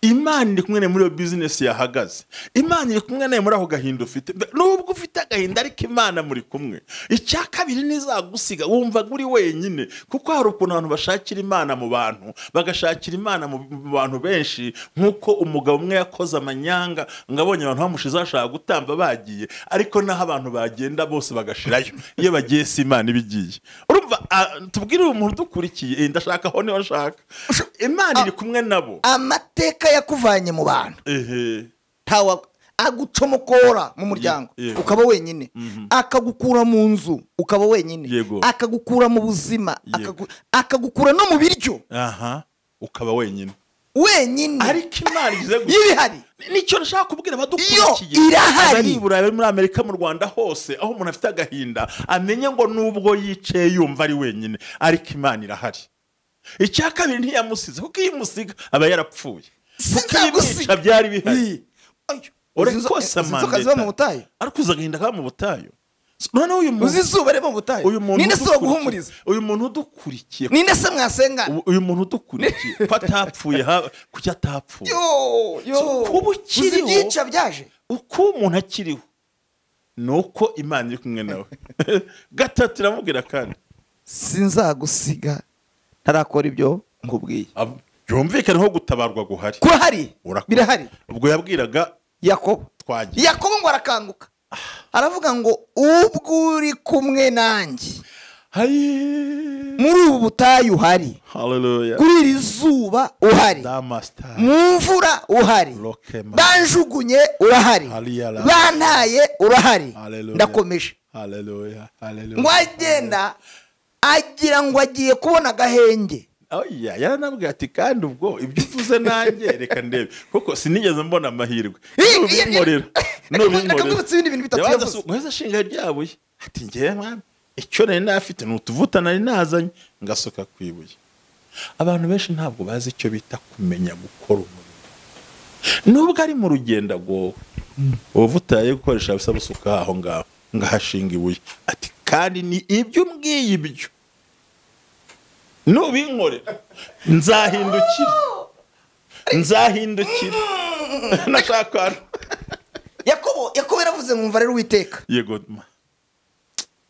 Imana iri kumwe nawe muri iyo business yahagaze. Imana iri kumwe nawe muri aho gahinda ufite. Nubwo ufite agahinda ariko Imana muri kumwe. Icya kabiri, nizagusiga wumva uri wenyine, kuko hari ukuntu abantu bashakira Imana mu bantu, bagashakira Imana mu bantu benshi, nkuko umugabo umwe yakoze amanyanga ngabonye abantu bamushize ashaka gutamba bagiye, ariko naho abantu bagenda bose bagashirayo iyo bagiye si Imana ibigiye. Urumva tubwire umuntu dukurikiye ndashaka aho niho nshaka. Imana iri kumwe nabo. Amateka yakuvanye mu bantu, ntawa agucomokora mu muryango ukaba wenyine, akagukura mu nzu ukaba wenyine, akagukura mu buzima, akagukura no mu biryo, ukaba wenyine. Ariko Imana igize ibihari. Nicyo nashaka kubwira abadukurikiye, irahari Burayi, muri Amerika, mu Rwanda hose, aho umuntu afite agahinda amenye ngo nubwo yicaye yumva ari wenyine, ariko Imana irahari. Icya kabiri, ntiyamusize, kuko iyo imusiga aba yarapfuye. Sinzagusiga byari bihari. Urekosa Mandela ariko uzagahinda ka mu butayu. Noneho uyu muntu uzizuba reba mu butayu, ninde se waguhumuriza? Uyu muntu udukurikiye, ninde se mwasenga? Uyu muntu udukurikiye ko atapfuye, kuki atapfuye? Kuba ukiriho uzigica byaje, uko umuntu akiriho nuko Imana iri kumwe nawe. Gatatu iramubwira kandi, sinzagusiga ntarakora ibyo nkubwiye. Byumvikane nko gutabarwa guhari, kurahari, birahari. Ubwo yabwiraga Yakobo, Yakobo ngo arakanguka, aravuga ngo ubwo uri kumwe nanjye muri ubu butayu uhari, kuri iri zuba uhari, mu mvura uhari, banjugunye urahari, bantaye urahari, ndakomeje. Ngo agenda agira ngo agiye kubona agahenge. Yaranabwiye ati kandi ubwo ibyo uvuze nanjye reka ndebe, kuko sinigeze mbona amahirwe. Nakabwibutse ibindi bintu bitatu yavuze. Mwese ashinga ryabuye ati ngewe mwana icyo nari nafite ni utuvuta nari nazanye ngasuka ku ibuye. Abantu benshi ntabwo bazi icyo bita kumenya gukora umurimo. Nubwo ari mu rugendo agowe, uvuta yo gukoresha bisaba usuka aho ngaho ngahashinga ibuye. Ati kandi ni ibyo umbwiye ibyo nubinkore nzahindukira nashaka. Yakobo yaravuze mwumva rero Uwiteka, yego,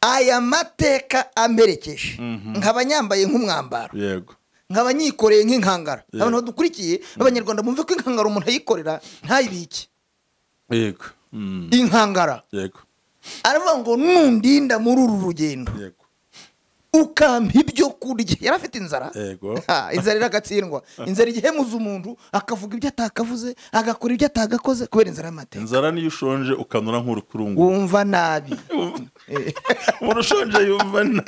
aya mateka amperekeje nkaba nyambaye nk'umwambaro, yego, nkaba nyikoreye nk'inkangara. Abantu dukurikiye Abanyarwanda bumve ko inkangara umuntu ayikorera ntayibike. Yego. Inkangara, yego, aravuga ngo nundinda muri uru rugendo, yego, ukampa ibyo kurya. Yari afite inzara, yego, inzara iragatsindwa. Inzara igihemuza umuntu akavuga ibyo atakavuze, agakora ibyo atagakoze kubera inzara y'amateka. inzara niyo ushonje ukanura nk'urukurungu, wumva nabi. umuntu ushonje yumva nabi.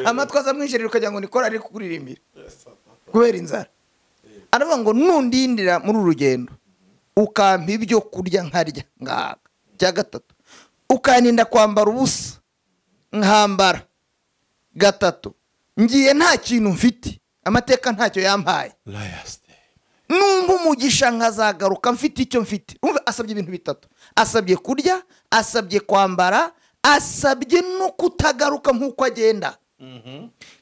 Amatwi aza mwinjirira ukagira ngo nikora ari kukuririmbira kubera inzara. Aravuga ngo nundindira muri urugendo ukampa ibyo kurya nkarya ngaga. Cya gatatu, ukaninda kwambara ubusa nkambara. Gatatu, ngiye nta kintu mfite, amateka ntacyo yampaye. Numva umugisha nkazagaruka mfite icyo mfite. Umva, asabye ibintu bitatu. Asabye kurya, asabye kwambara, asabye no kutagaruka nk'uko agenda.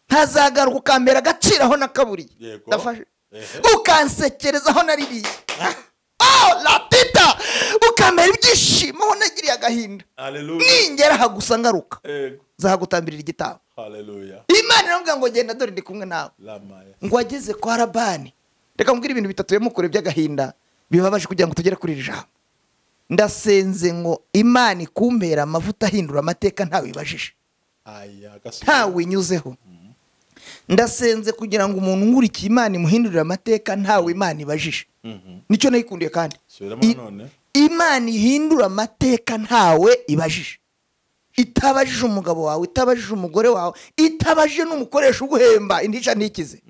Nkazagaruka ukambera agaciro aho nakaburiye. Ndafashe. Ukansekereza aho naririye. La tita, ukambera ibyishimo aho nagiriye agahinda. Ningera hagusa ngaruka, zahagutambirira igitambo. Imana iramubwira ngo genda, dore ndi kumwe nawe. Ngo ageze kwa Labani, reka mbwira ibintu bitatu yamukore by'agahinda bibabaje kugira ngo tugere kuri iri jambo. Ndasenze ngo Imana ikumbera amavuta ahindura amateka ntawe ibajije, ntawe inyuzeho. Ndasenze kugira ngo umuntu nkurikiye Imana imuhindurira amateka ntawe Imana ibajije. Nicyo nayikundiye kandi. Imana ihindura amateka ntawe ibajije. Itabajije umugabo wawe, itabajije umugore wawe, itabajije n'umukoresha uguhemba indisha ntikize.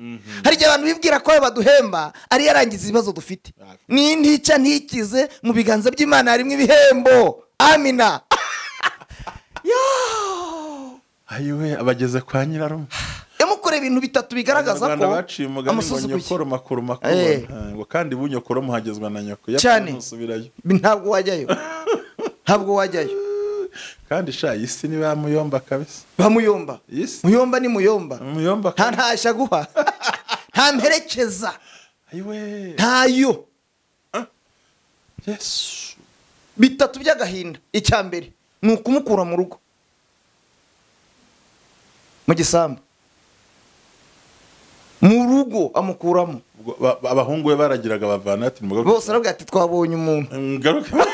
Hari igihe abantu bibwira ko baduhemba ari yarangiza ibibazo dufite. N'indisha ntikize mu biganza by'Imana harimo ibihembo. Amina. Ayiwe, abageze kwa nyirarume. Yamukore ibintu bitatu bigaragaza ko amusuzuguye. Ngo kandi bunyokoro muhagezwa na nyoko. Cyane. Ntabwo wajyayo. Ntabwo wajyayo. Kandi sha isi ni bamuyomba kabisa. Bamuyomba. Muyomba ni muyomba. Muyomba. Ntashya guha. Nta mperekeza. Ayiwe. Ntayo. Yesu. Bitatu by'agahinda. Icya mbere ni ukumukura mu rugo, mu gisambu. Mu rugo amukuramo. Abahungu be baragiraga bavana ati mugabo. Bose aravuga ati twabonye umuntu. Ngaruka.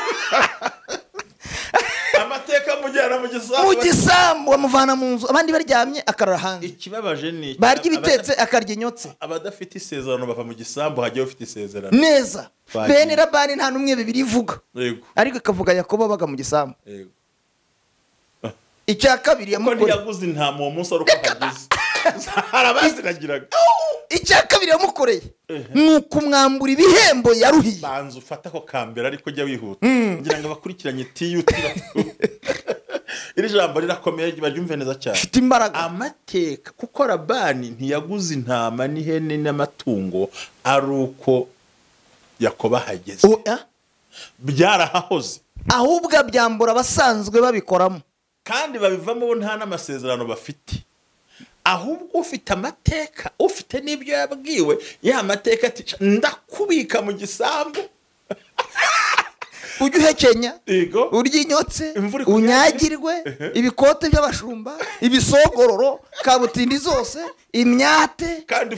Amateka mujyana mu gisambu. Mu gisambu amuvana mu nzu, abandi baryamye akarara hanze. Ikibabaje ni barya ibitetse akarya inyotse. Abadafite isezerano bava mu gisambu, hajya ufite isezerano neza. Bene Labani nta numwe bibiri ivuga. Yego. Ariko akavuga Yakobo baga mu gisambu. Yego. Icya kabiri yamukore. Yaguze nta mu munsi aruko hagize. Harabaziragiraga. Icya kabiri yamukoreye nuko mwambura ibihembo yaruhiye. Banza ufata ko kambera ariko jya wihuta. Ngira ngo abakurikiranye tiyutira. Iri jambo rirakomeye baryumve neza cyane. Fite imbaraga. Amateka kuko Labani ntiyaguze intama n'ihene n'amatungo aruko Yakobo hageze. Byarahahoze. Ahubwo byambura abasanzwe babikoramo. Kandi babivamo bo nta n'amasezerano bafite. Ahubwo ufite amateka, ufite n'ibyo yabwiwe, ya mateka ati ndakubika mu gisambu. Ujye uhekenya, Yego. urya inyotse, unyagirwe, ibikote by'abashumba, ibisogororo, kabutindi zose, imyate, kandi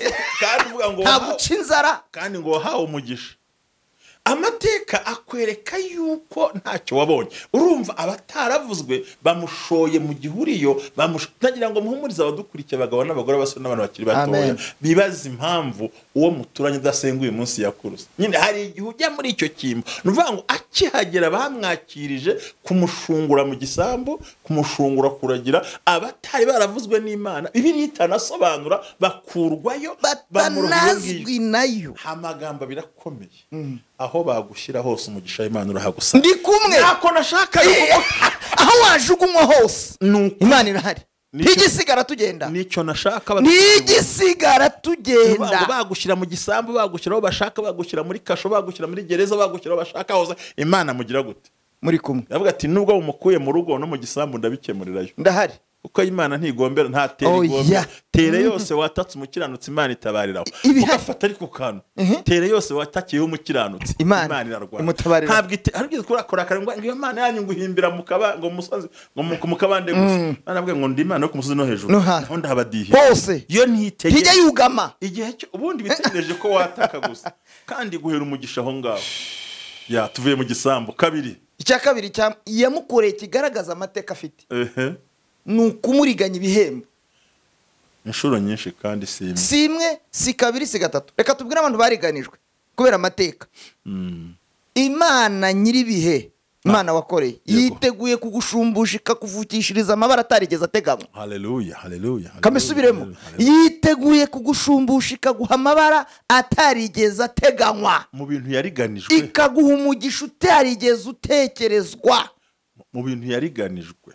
uvuga ngo ntaguca inzara, kandi ngo wahawe umugisha. Amateka akwereka yuko ntacyo wabonye. Urumva abataravuzwe bamushoye mu gihuriyo, tagira ngo muhumurize abadukurikiye abagabo n'abagore basore n'abantu bakiri batoya. Bibaza impamvu uwo muturanye udasenguye umunsi yakuruza. Nyine hari igihe ujya muri icyo kimbo. Nuvuga ngo akihagera bamwakirije kumushungura mu gisambu, kumushungura kuragira, abatari baravuzwe n'Imana. Bibiliya itanasobanura bakurwayo batanazwi nayo. Amagambo birakomeye. Aho bagushyira hose umugisha w'Imana urahagusa. Ndi kumwe. Nako nashaka aho wajugunywa hose Imana irahari. Ntigisigara tugenda. Nicyo nashaka. Ntigisigara tugenda. Bagushyira mu gisambu, bagushyiraho bashaka, bagushyira muri kasho, bagushyira muri gereza, bagushyiraho bashaka hose. Imana mugira gute? Muri kumwe. Yavuga ati nubwo umukuye mu rugo no mu gisambu ndabikemurirayo. Ndahari. Uko Imana ntigombera nta tere tere yose watatse umukiranutsi Imana itabariraho. Ugafata ariko kantu tere yose watakiye umukiranutsi Imana irarwana. Ntabwo kurakora karangwa ngo Imana yanyu nguhimbira mu kaba ngo musanze ngo mu kabande gusa. Nanavuga ngo ndi Imana yo ku musozi no hejuru. Naho ndabadihe. Hose. Yo ntitege. Hijya yugama. Igihe cyo ubundi bitegereje ko wataka gusa. Kandi guhera umugisha aho ngaho. Ya tuvuye mu gisambu kabiri. Icya kabiri yamukoreye kigaragaza amateka afite. ni ukumuriganya ibihembo inshuro nyinshi kandi si imwe si kabiri si gatatu. Reka tubwire abantu bariganijwe kubera amateka. Imana nyiribihe, Imana wakoreye yiteguye kugushumbusha ikakuvukishiriza amabara atarigeze ateganywa. Haleluya, haleluya. Kamesubiremo, yiteguye kugushumbusha ikaguha amabara atarigeze ateganywa mu bintu yariganijwe, ikaguha umugisha utarigeze utekerezwa mu bintu yariganijwe.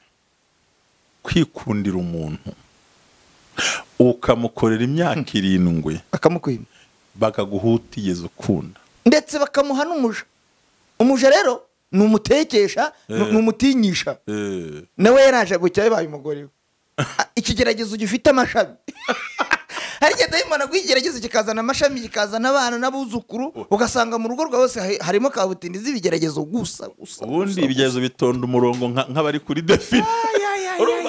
Kwikundira umuntu ukamukorera imyaka 7 bakamukwima bakaguha utigeze ukunda, ndetse bakamuha n'umuja. Umuja rero ni umutekesha, ni umutinyisha. Nawe yaraje bucyaye baye umugore we. Ikigeragezo gifite amashami. Hari igihe Imana gwigeragezo kikazana amashami, kikazana abana n'abuzukuru, ugasanga mu rugo rwose harimo kabutindi z'ibigeragezo gusa. Ubundi ibigeragezo bitonda umurongo nk'abari kuri defi.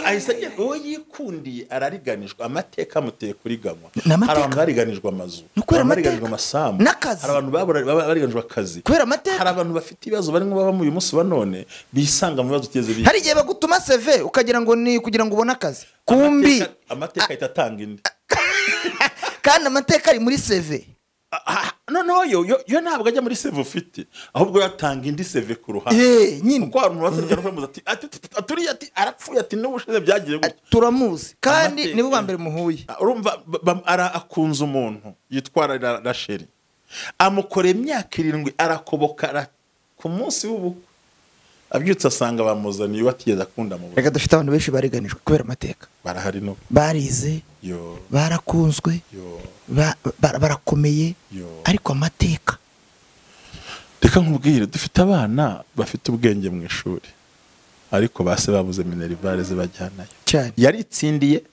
Ahise uwo yikundiye arariganijwe, amateka amuteye kuriganwa. Hari abantu bariganijwe amazu, bariganijwe amasambu, hari abantu bariganijwe akazi, hari abantu bafite ibibazo barimo baba mu uyu munsi wa none bisanga mu bibazo tugeze bihe. Hari igihe bagutuma CV ukagira ngo ni kugira ngo ubone akazi, kumbi amateka itatanga indi kandi amateka ari muri CV. No yo ntabwo ajya muri CV ufite, ahubwo yatanga indi CV ku ruhande. Nyine kuko abantu basabye no kwemuza ati arapfuye ati n'ubushize byagiye gutya. Turamuzi kandi nibo bambere muhuye. Urumva akunze umuntu yitwara Rasheli, amukora imyaka 7 arakobokara ku munsi w'ubukwe, abyutse asanga bamuzaniye watigeze akunda mu. Reka dufite abantu benshi bariganijwe kubera amateka. Barahari no barize, barakunzwe, barakomeye, ariko amateka. Reka nkubwire, dufite abana bafite ubwenge mu ishuri, ariko base babuze minerivare zibajyanayo. Yaritsindiye,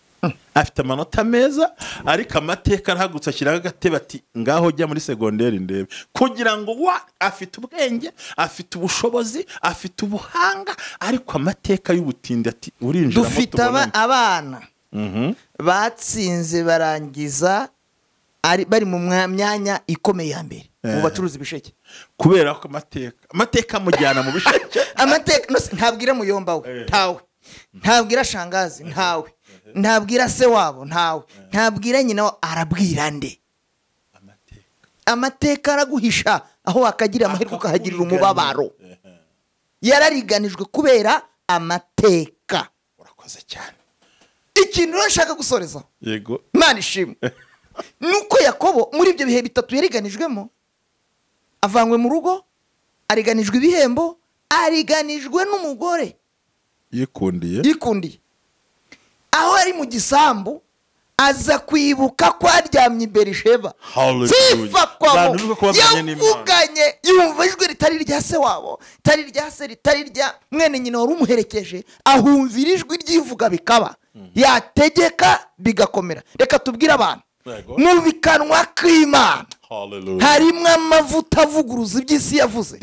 afite amanota meza, ariko amateka arahagutse ashyiraho agatebe ati ngaho jya muri segonderi ndebe, kugira ngo afite ubwenge, afite ubushobozi, afite ubuhanga, ariko amateka y'ubutindi ati urinjira moto. Dufite abana batsinze barangiza bari mu myanya ikomeye ya mbere mu bacuruzi ibisheke, kubera ko amateka amujyana mu bisheke. Amateka ntabwira muyomba we ntawe, ntabwira shangazi ntawe, ntabwira se wabo ntawe, ntabwira nyina we, arabwira nde? Amateka araguhisha aho wakagira amahirwe ukahagirira umubabaro. Yarariganijwe kubera amateka. Urakoze cyane. Ikintu nashaka gusoreza, yego Imana ishimwe, nuko Yakobo muri ibyo bihe bitatu yariganijwemo, avanywe mu rugo, ariganijwe ibihembo, ariganijwe n'umugore yikundiye. Aho ari mu gisambu aza kwibuka ko aryamye Berisheba. Sifa kwabo yavuganye, yumva ijwi ritari rya se wabo, ritari rya se, ritari rya mwene nyina wari umuherekeje, ahumvira ijwi ryivuga bikaba, yategeka bigakomera. Reka tubwire abantu, mu bikanwa k'Imana harimo amavuta avuguruza iby'isi yavuze,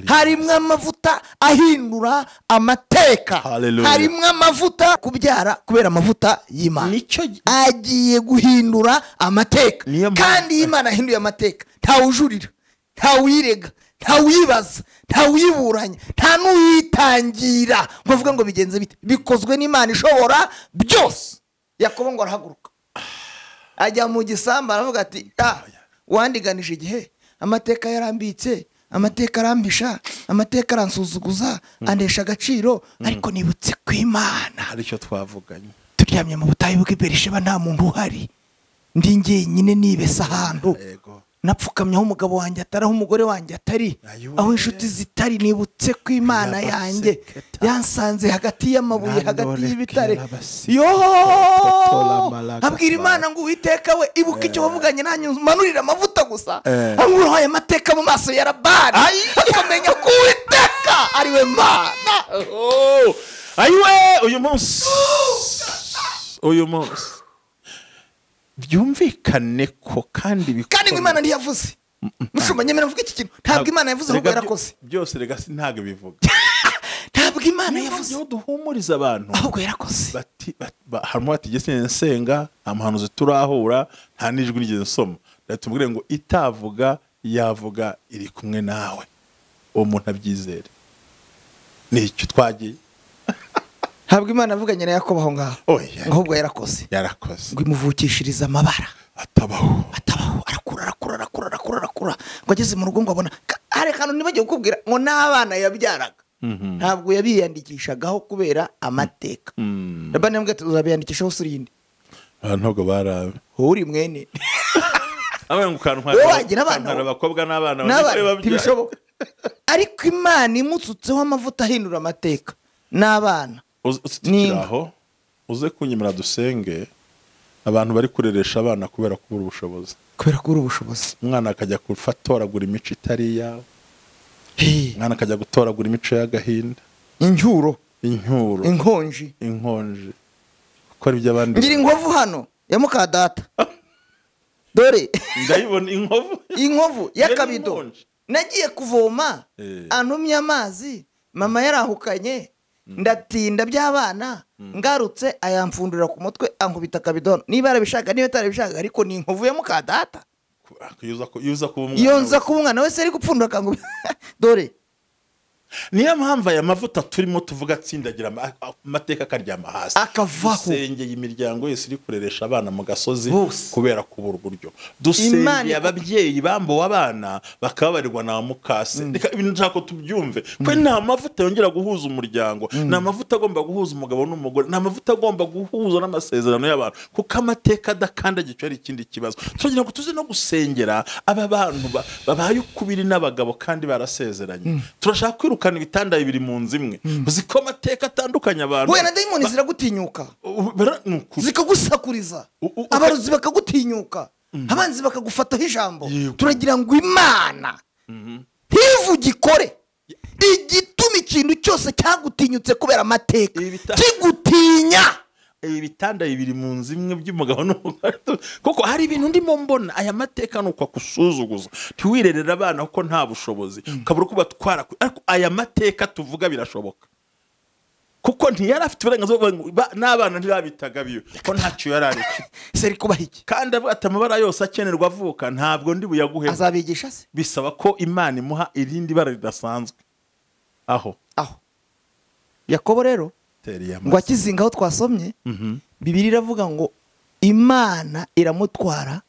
harimo amavuta ahindura amateka, harimo amavuta kubyara kubera amavuta y'Imana. Agiye guhindura amateka, kandi Imana ahinduye amateka ntawujurira, ntawirega, ntawuyibaza, ntawuyiburanya, nta n'uyitangira ngo avuga ngo bigenze bite. Bikozwe n'Imana ishobora byose. Yakobo ngo arahaguruka ajya mu gisambu aravuga ati wandiganije igihe, amateka yarambitse, amateka arambisha, amateka aransuzuguza, andesha agaciro, ariko nibutse ko Imana aricyo twavuganye. Turyamye mu butayu bw'i Berisheba, nta muntu uhari, ndi njyenyine nibesa ahantu, napfukamye aho umugabo wanjye atari, aho umugore wanjye atari, aho inshuti zitari. Nibutse ko Imana yanjye yansanze hagati y'amabuye, hagati y'ibitare. Abwira Imana ngo Uwiteka we, ibuka icyo wavuganye nanjye, manurira amavuta gusa. Anguhaye amateka mu maso ya Labani, akamenya ko Uwiteka ari we Mana. Ayiwe uyu munsi byumvikane ko kandi ngo Imana ntiyavuze. Mushumba nyemera mvuga iki kintu, ntabwo Imana yavuze ahubwo yarakoze. Byose rega ntabwo bivuga. Ntabwo Imana yavuze, duhumuriza abantu ahubwo yarakoze. Harimo batigeze nsenga, amahanuzi turahura, nta nijwi nigeze nsoma. Tumubwire ngo itavuga yavuga iri kumwe nawe, uwo muntu abyizere. Nicyo twagiye. ntabwo Imana avuganye na Yakobo aho ngaho oya ahubwo yarakoze ngo imuvukishirize amabara atabaho arakura ngo ageze mu rugo ngo abona hari akantu nibagiye kukubwira ngo n'abana yabyaraga ntabwo yabiyandikishagaho kubera amateka Labani yambwiye ati uzabiyandikishaho surinde ntabwo barabe uri mwene abana ukantwa abakobwa n'abana ntibishoboka ariko Imana imutsutseho amavuta ahindura amateka n'abana aho uze kunyemera dusenge abantu bari kureresha abana kubera kubura ubushobozi umwana akajya gutoragura imico itari yawe umwana akajya gutoragura imico y'agahinda inkonji gukora iby'abandi ngira inkovu hano ya mukadata dore ndayibona inkovu y'akabido nagiye kuvoma antumye amazi mama yarahukanye ndatinda by'abana ngarutse ayamfundurira ku mutwe ankubita akabido niba arabishaka niba atarabishaka ariko ni inkovu ya mukadata yuza kuba umwana wese ari gupfundura akangubita dore niyo mpamvu aya mavuta turimo tuvuga atsindagira amateka akaryama hasi akavaho dusengeye imiryango yose iri kureresha abana mu gasozi kubera kubura uburyo dusengeye ababyeyi bambuwe abana bakababarirwa na mukase ibintu nshaka tubyumve ko nta mavuta yongera guhuza umuryango nta mavuta agomba guhuza umugabo n'umugore nta mavuta agomba guhuza n'amasezerano y'abantu kuko amateka adakandagiye ari ikindi kibazo tugira ngo tuze no gusengera aba bantu babaye ukubiri n'abagabo kandi barasezeranye turashaka kwiruka ibitanda bibiri mu nzu imwe uziko amateka atandukanye abantu we na daimoni ziragutinyuka zikagusakuriza abarozi bakagutinyuka abanzi bakagufataho ijambo turagira ngo Imana ntivuge ikore igituma ikintu cyose cyagutinyutse kubera amateka kigutinya ibitanda bibiri mu nzu imwe by'umugabo n'umugore kuko hari ibintu ndimo mbona aya mateka nuko akusuzuguza ntiwirerera abana kuko nta bushobozi ukabura uko batwara ariko aya mateka tuvuga birashoboka kuko ntiyari afite uburenganzira n'abana ntibabitaga biyo ko ntacyo yari ari seri kubaha iki kandi avuga ati amabara yose akenerwa avuka ntabwo ndi buyaguhe azabigisha se bisaba ko Imana imuha irindi bara ridasanzwe aho Yakobo rero ngo akizinga aho twasomye Bibiliya iravuga ngo Imana iramutwara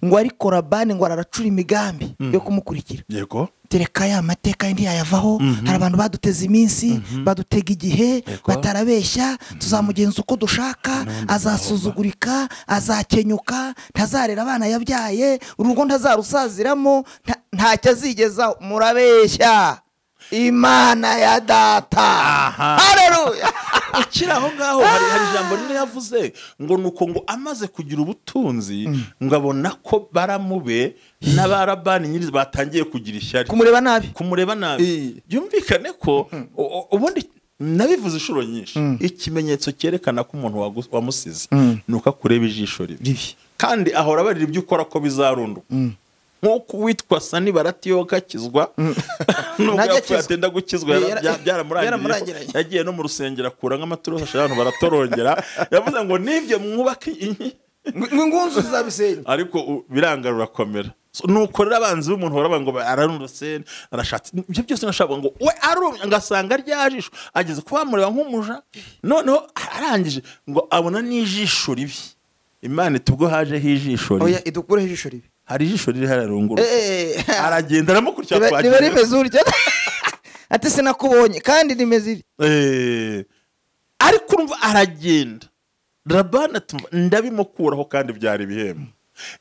ngo ariko Labani ngo araracura imigambi yo kumukurikira yego tereka ya mateka yindi yayavaho hari abantu baduteza iminsi badutega igihe batarabeshya tuzamugenza uko dushaka azasuzugurika azakenyuka ntazarera abana yabyaye urugo ntazarusaziramo ntacyo azigezaho murabeshya Imana ya data haleluya ukira aho ngaho hari ijambo rimwe yavuze ngo nuko ngo amaze kugira ubutunzi ngo abona ko baramube n'abarabani nyiri batangiye kugira ishyari kumureba nabi byumvikane ko ubundi nabivuze inshuro nyinshi ikimenyetso cyerekana ko umuntu wamusize nuko akureba ijisho ribi kandi ahora barira ibyo ukora ko bizarunduka nkuko witwa Sani baratiyoka kizwa nubwo yatenda gukizwa byaramurangiye yagiye no mu rusengero akura nk'amaturo abantu baratorongera yavuze ngo nibyo mwubake ingunzu zabisenya ariko birangarura komera nukorera abanzi b'umuntu baraba ngo ararundose arashatse ibyo byose nashaka ngo we arumye ngasanga ryajisho ageze kubamureba nk'umuja noneho arangije ngo abona n'ijisho ribi Imana tubwo haje hijisho ribi oya idukure ijisho ribi hari ijisho riri hararunguru aragenda aramukurikira twagiye niba rimeze urya ati sinakubonye kandi nimeze ariko urumva aragenda Labani atumva ndabimukuraho kandi byari bihembo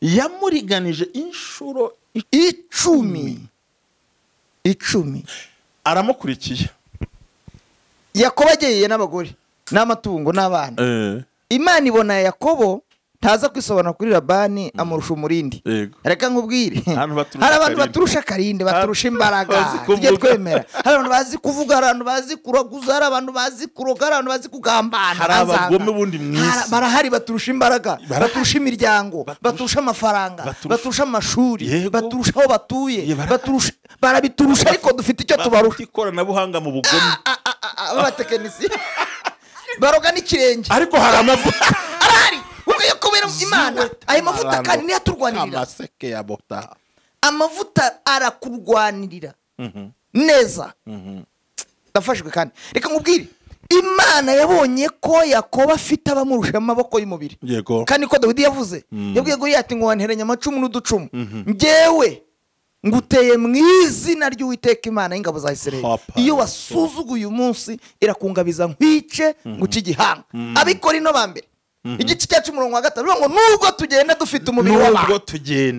yamuriganije inshuro 10 aramukurikiye Yakobo agiye n'abagore n'amatungo n'abana Imana ibona Yakobo taza kwisobanura kuri Labani amurusha umurindi reka nkubwire hari abantu baturusha karinde baturusha imbaraga tujye twemera hari abantu bazi kuvuga hari abantu bazi kuraguza hari abantu bazi kuroga hari abantu bazi kugambana hari abagome bundi mwisi barahari baturusha imbaraga baturusha imiryango baturusha amafaranga baturusha amashuri baturusha aho batuye barabiturusha ariko dufite icyo tubarusha ikoranabuhanga mu bugome abatekinisi baroga n'ikirenge ariko hari amavuta arahari kubera Imana ayo mavuta kandi niyo aturwanirira amaseke ya bota amavuta arakurwanirira neza ndafashwe kandi reka nkubwire Imana yabonye ko Yakobo afite abamurusha amaboko y'umubiri, yego, kandi ko Dawidi yavuze yabwiye Goliyati ati ngo wanteranya amacumu n'uducumu, njyewe nguteye mu izina ry'Uwiteka Imana y'ingabo za Isirayeli. Iyo wasuzuguye uyu munsi irakungabiza nkwice nguce igihanga. Abikora ino bambere igice cya 15 ngo nubwo tugenda dufite umubiri w'abantu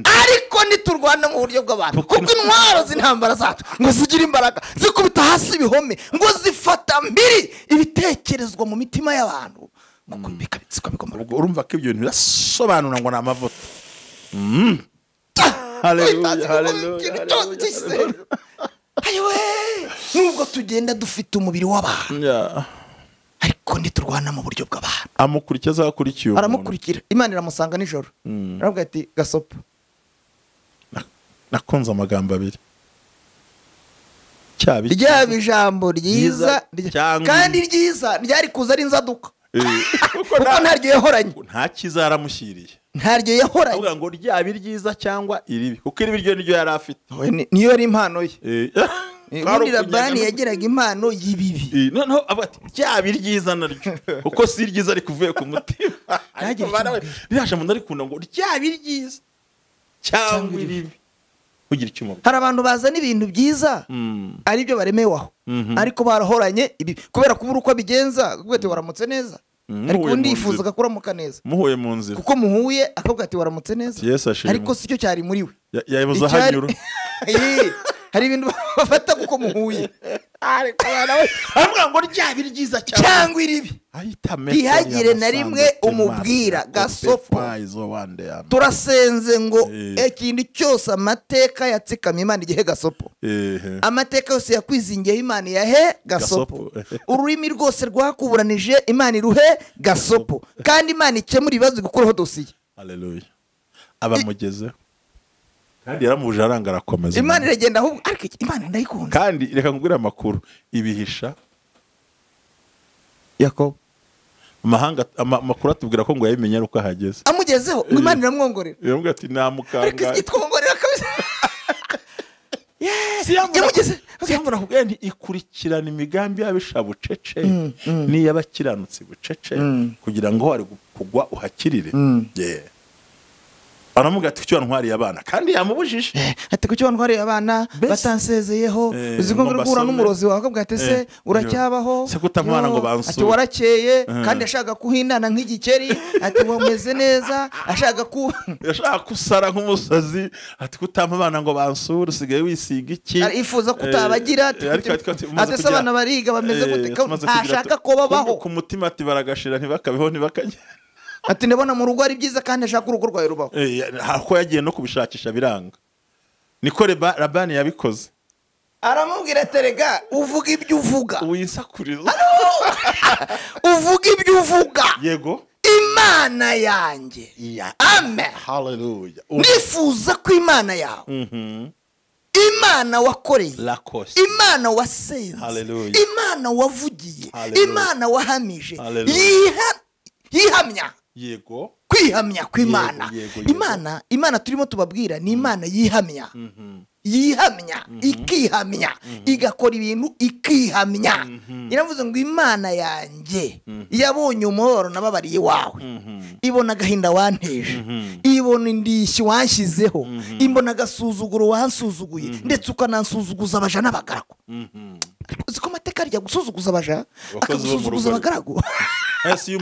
ariko niturwana mu buryo bw'abantu, kuko intwaro z'intambara zacu ngo zigira imbaraga zikubita hasi ibihome, ngo zifata mbiri ibitekerezwa mu mitima y'abantu, ngo bikabitsika bigomba. Urumva ko ibyo bintu birasobanura ngo ni amavuta. Haleluya, haleluya. Ayiwe, nubwo tugenda dufite umubiri w'abantu ariko nditurwana mu buryo bw'abantu. Amukurikiza akurikiye, aramukurikira. Imana iramusanga nijoro, aravuga ati Gasopo, nakunze amagambo abiri, ryaba ijambo ryiza kandi ryiza ryari kuza ari inzaduka, kuko ntaryo yahoranye, nta kiza yaramushyiriye, ntaryo yahoranye. avuga ngo ryaba ryiza cyangwa iribi, kuko iribi ryo niryo yari afite, niyo yari impano ye. Muri Labani yagiraga impano y'ibibi, noneho avuga ati ryaba ryiza naryo, kuko si ryiza ariko uvuye ku mutima. Riraje mu ndarikunda ngo ryaba ryiza cyangwa iribi, kugira icyo. Hari abantu bazana ibintu byiza ari byo baremewaho, ariko barahoranye ibi kubera kubura uko abigenza. Kuko ati waramutse neza, ariko undi yifuzaga kuramuka neza, muhuye mu nzira, kuko muhuye akavuga ati waramutse neza, ariko sicyo cyari muri we, yabuza hanyura. Hari ibintu bafata kuko muhuye, ariko aravuga ngo ryaba ryiza cyangwa iribi, ihagire na rimwe umubwira. Gasopo, turasenze ngo ikintu cyose amateka yatsikamye Imana igihe Gasopo, amateka yose yakwizingiye Imana yahe Gasopo, ururimi rwose rwakuburanije Imana iruhe Gasopo, kandi Imana ikemura ibibazo gukuraho dosiye. Haleluya. Abamugezeho kandi yaramuje aranga arakomeza. Imana iragenda ahubwo, ariko Imana ndayikunda. Kandi reka nkubwire amakuru ibihisha Yakobo, amahanga amakuru atubwira ko ngo yabimenye uko ahageze, amugezeho ngo Imana iramwongorera. Yambwira ati namukanga, ariko itwongorera kabisa. Yamugeze siyambura kubwira nti ikurikirana imigambi y'abisha bucece n'iy'abakiranutsi bucece, kugira ngo wari kugwa uhakirire. Aramuga ati cyo ntwariye abana, kandi yamubujije ati cyo ntwariye abana batansezeyeho, uzigo ngo gura n'umurozi wawe akabwa ati se uracyabaho, se kutamwana ngo bansure, ati warakeye, kandi ashaka kuhindana nk'igikeri, ati wameze neza, ashaka kusara nk'umusazi, ati kutama abana ngo bansure, usigaye wisiga iki, ifuza kutabagira, ati se abana bariga bameze gute, ashaka ko babaho ku mutima, ati baragashira ntibakabeho ntibakanye. Ati ndabona mu rugo ari byiza kandi ashaka urugo rwawe rubaho. Hako yagiye no kubishakisha biranga, niko Labani yabikoze. Aramubwira terega uvuga ibyo uvuga, uyisakuriza uvuga ibyo uvuga, yego Imana yanjye. Amen, haleluya. Nifuza ko Imana yawe, Imana wakoreye, Imana wasenze, Imana wavugiye, Imana wahamije, yihamya. Yego, kwihamya kw'Imana. Imana turimo tubabwira ni Imana yihamya, yihamya, ikihamya, igakora ibintu ikihamya. Iravuze ngo Imana yanjye yabonye umubabaro nababariye wawe, ibona agahinda wanteje, ibona indishyi wanshyizeho, imbona agasuzuguro wansuzuguye, ndetse ukanansuzuguza abaja n'abagaragu. Ziko amateka arya gusuzuguza abaja akagusuzuguza abagaragu. Ese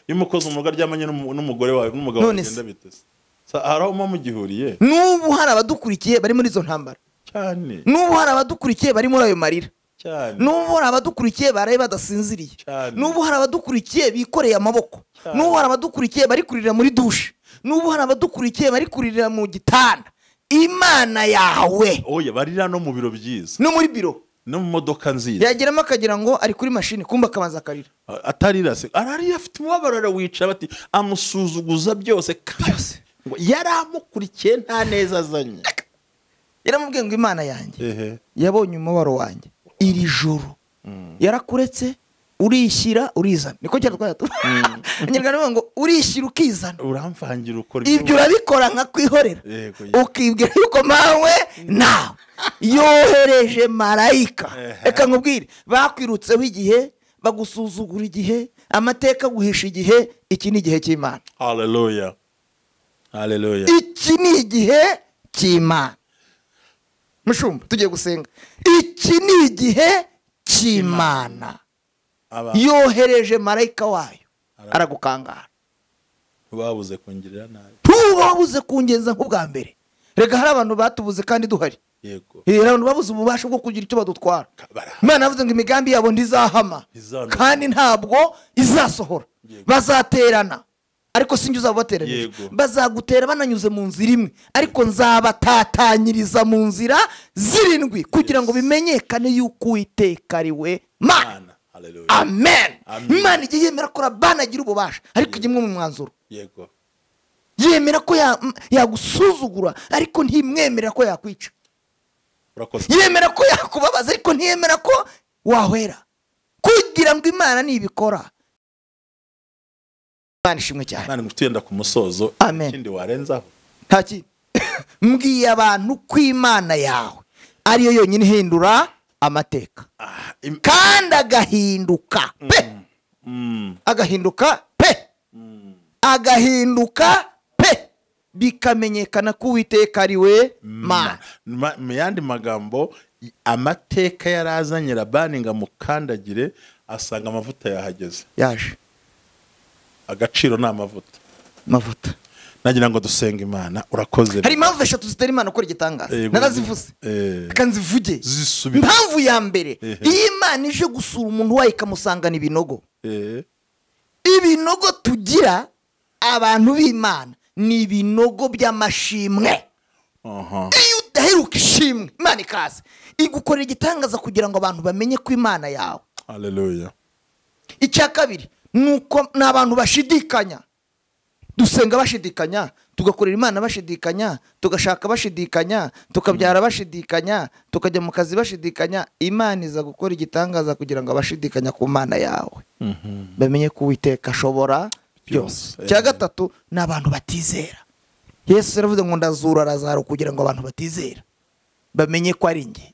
y'umukozi umurugo aryamanye n'umugore wawe n'umugabo bagenda bitese, haraho mu gihuriye. N'ubu hari abadukurikiye bari muri izo ntambara cyane, n'ubu hari abadukurikiye bari muri ayo marira cyane, n'ubu hari abadukurikiye baraye badasinziriye cyane, n'ubu hari abadukurikiye bikoreye amaboko, n'ubu hari abadukurikiye bari kurira muri dushe, n'ubu hari abadukurikiye bari kurira mu gitanda. Imana yawe oya barira no mu biro byiza, no muri biro, no mu modoka nziza, yageramo akagira ngo ari kuri mashini, kumba akabanza akarira. Atarira se arari afite umubabaro, wicara bati amusuzuguza byose ngo yaramukurikiye nta neza azanye. Yaramubwiye ngo Imana yanjye yabonye umubabaro wanjye iri joro, yarakuretse urishyira urizana. Niko cyane twatu Abanyarwanda ngo urishyira ukizana, uramvangira ukora ibyo urabikora nka kwihorera, ukibwira yuko mawe nawe yohereje marayika. Reka nkubwire, bakwirutseho igihe bagusuzugura igihe, amateka guhisha igihe. Iki ni igihe cy'Imana. Hallelujah. Hallelujah. Iki ni igihe cy'Imana. Mushumba tugiye gusenga. Iki ni igihe cy'Imana. Yohereje marayika wayo aragukangara. Ntubabuze kungirira nabi. Ntubabuze kungenza nk'ubwa mbere. Rega hari abantu batubuze kandi duhari. Yego. Abantu babuze ububasha bwo kugira icyo badutwara. Imana yavuze ngo imigambi yabo ndizahama kandi ntabwo izasohora. Bazaterana ariko sinjye uzabateranije. Bazagutera bananyuze mu nzira imwe ariko nzabatatanyiriza mu nzira zirindwi kugira ngo bimenyekane yuko Uwiteka ari we Mana. Amen. Imana igiye yemera ko banagira ububasha ariko igimwe mu mwanzuro. Yego. Yemera ko yagusuzugura ariko ntimwemerera ko yakwica. Yemera ko yakubabaza ariko ntiyemera ko wahwera. Kugira ngo Imana nibikora. Imana ishimwe cyane. Imana ngutuyenda ku musozo. Ikindi warenzaho. Ntaki. Mbwiye abantu ko Imana yawe ariyo yonyine ihindura amateka. Kandi agahinduka pe. Agahinduka pe. Agahinduka pe. Bikamenyekana ko Uwiteka ari we Mana. Mu yandi magambo amateka yarazanye Labani ngo amukandagire asanga amavuta yahageze. Yaje. Agaciro ni amavuta. Mavuta. Nagira ngo dusenga Imana. Urakoze. Hari impamvu eshatu zitera Imana gukora igitangaza. Narazivuze. Kanzivuge. Impamvu ya mbere, iyo Imana ije gusura umuntu wayo ikamusangana ibinogo. Ibinogo tugira abantu b'Imana ni ibinogo by'amashimwe. Iyo udaheruka ishimwe Imana ikaze igukorera igitangaza kugira ngo abantu bamenye ko Imana yawe. Hallelujah. Icya kabiri nuko n'abantu bashidikanya. Dusenga bashidikanya, tugakorera Imana bashidikanya, tugashaka bashidikanya, tukabyara bashidikanya, tukajya mu kazi bashidikanya. Imana iza gukora igitangaza kugira ngo abashidikanya ku Mana yawe bamenye ko Uwiteka ashobora byose. Cya gatatu n'abantu batizera. Yesu yaravuze ngo ndazura Lazaro kugira ngo abantu batizera bamenye ko ari njye.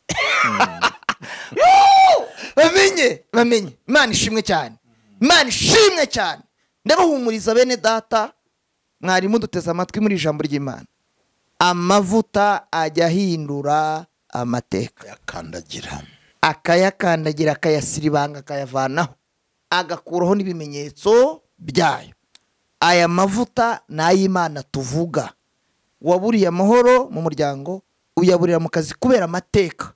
Bamenye. Imana ishimwe cyane. Imana ishimwe cyane. Ndabahumuriza bene data mwari muduteze amatwi muri ijambo ry'Imana. Amavuta ajya ahindura amateka. Akayakandagira akayasiribanga akayavanaho agakuraho n'ibimenyetso byayo. Aya mavuta ni ay'Imana tuvuga. Waburiye amahoro mu muryango uyaburira mu kazi kubera amateka.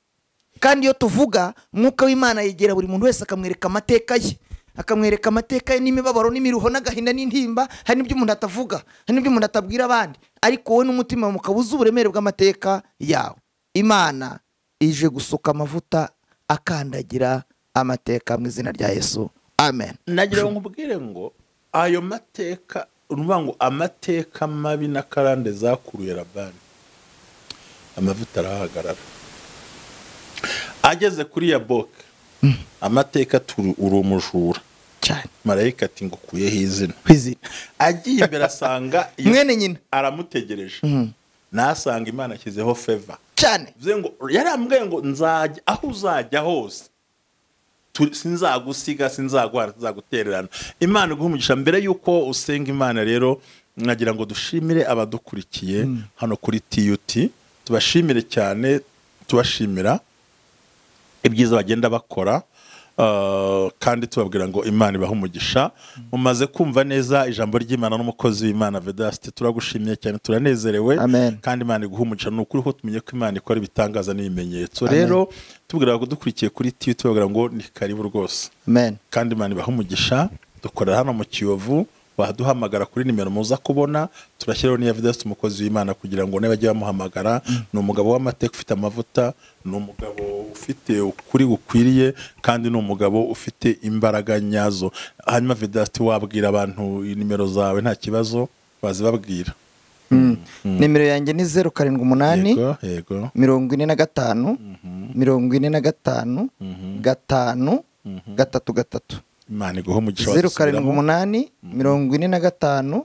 Kandi iyo tuvuga Mwuka w'Imana yegera buri muntu wese akamwereka amateka ye. Akamwereka amateka ye n'imibabaro n'imiruho n'agahinda n'intimba. Hari n'ibyo umuntu atavuga, hari n'ibyo umuntu atabwira abandi, ariko wowe n'umutima mukabuza uburemere bw'amateka yawe. Imana ije gusuka amavuta akandagira amateka mu izina rya Yesu. Amen. Nagira ngo nkubwire ngo ayo mateka urumva ngo amateka mabi na karande zakuruye Labani amavuta arahagarara. Ageze kuri Yaboki amateka uri umujura cyane. Marayika ati ngo kuyeho izina. Agiye imbere asanga mwene nyina aramutegereje. Nasanga Imana ashyizeho favor cyane. Bivuze ngo yarambwiye ngo nzajya aho uzajya hose sinzagusiga sinzagutererana. Imana iguhumugisha. Mbere yuko usenga Imana rero nagira ngo dushimire abadukurikiye hano kuri TUT. Tubashimire cyane, tubashimira ibyiza bagenda bakora, kandi tubabwira ngo Imana ibahe umugisha. Mumaze kumva neza ijambo ry'Imana n'umukozi w'Imana Vedaste. Turagushimiye cyane, turanezerewe. Kandi Imana iguhe umugisha. Nukuri ko tumenye ko Imana ikora ibitangaza n'ibimenyetso. Rero tubwira ngo dukurikiye kuri TUT tubabwira ngo ni karibu rwose. Kandi Imana ibahe umugisha. Dukorera hano mu Kiyovu. Baduhamagara kuri nimero muza kubona. Turashyiraho n'iya Vedaste umukozi w'Imana kugira ngo n'abajye bamuhamagara. Ni umugabo w'amateka ufite amavuta, ni umugabo ufite ukuri gukwiriye, kandi ni umugabo ufite imbaraga nyazo. Hanyuma Vedaste wabwira abantu nimero zawe nta kibazo bazibabwira. Nimero yanjye ni 078 yego 45 45 5 3 Imana iguhe umugisha. 078 45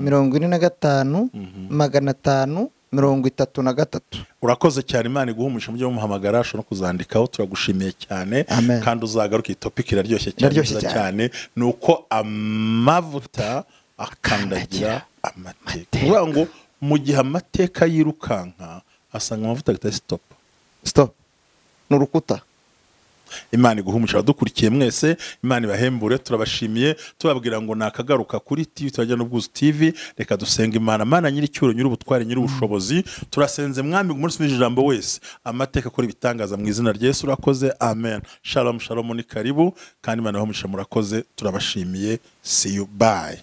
45 500 33. urakoze cyane, Imana iguhumurisha mujye muhamagara, ashobora no kuzandikaho. Turagushimiye cyane kandi uzagaruka. Iyi topic iraryoshye cyane, nuko amavuta akandagira amateka. Uvuga ngo mu gihe amateka yirukanka asanga amavuta agahita stop n'urukuta. Imana iguhumurisha dukurikiye mwese, Imana ibahembure. Turabashimiye tubabwira ngo nakagaruka kuri TV turajya n'Ubwuzu TV. Reka dusenga Imana. Mana nyiri cyuro, nyiri ubutware, nyiri ubushobozi, turasenze mwami umunsi w'ijambo wese amateka akora ibitangaza mu izina rya Yesu. Urakoze, amen. Shalom shalom, ni karibu kandi Imana ibahumurisha. Murakoze, turabashimiye. See you, bye.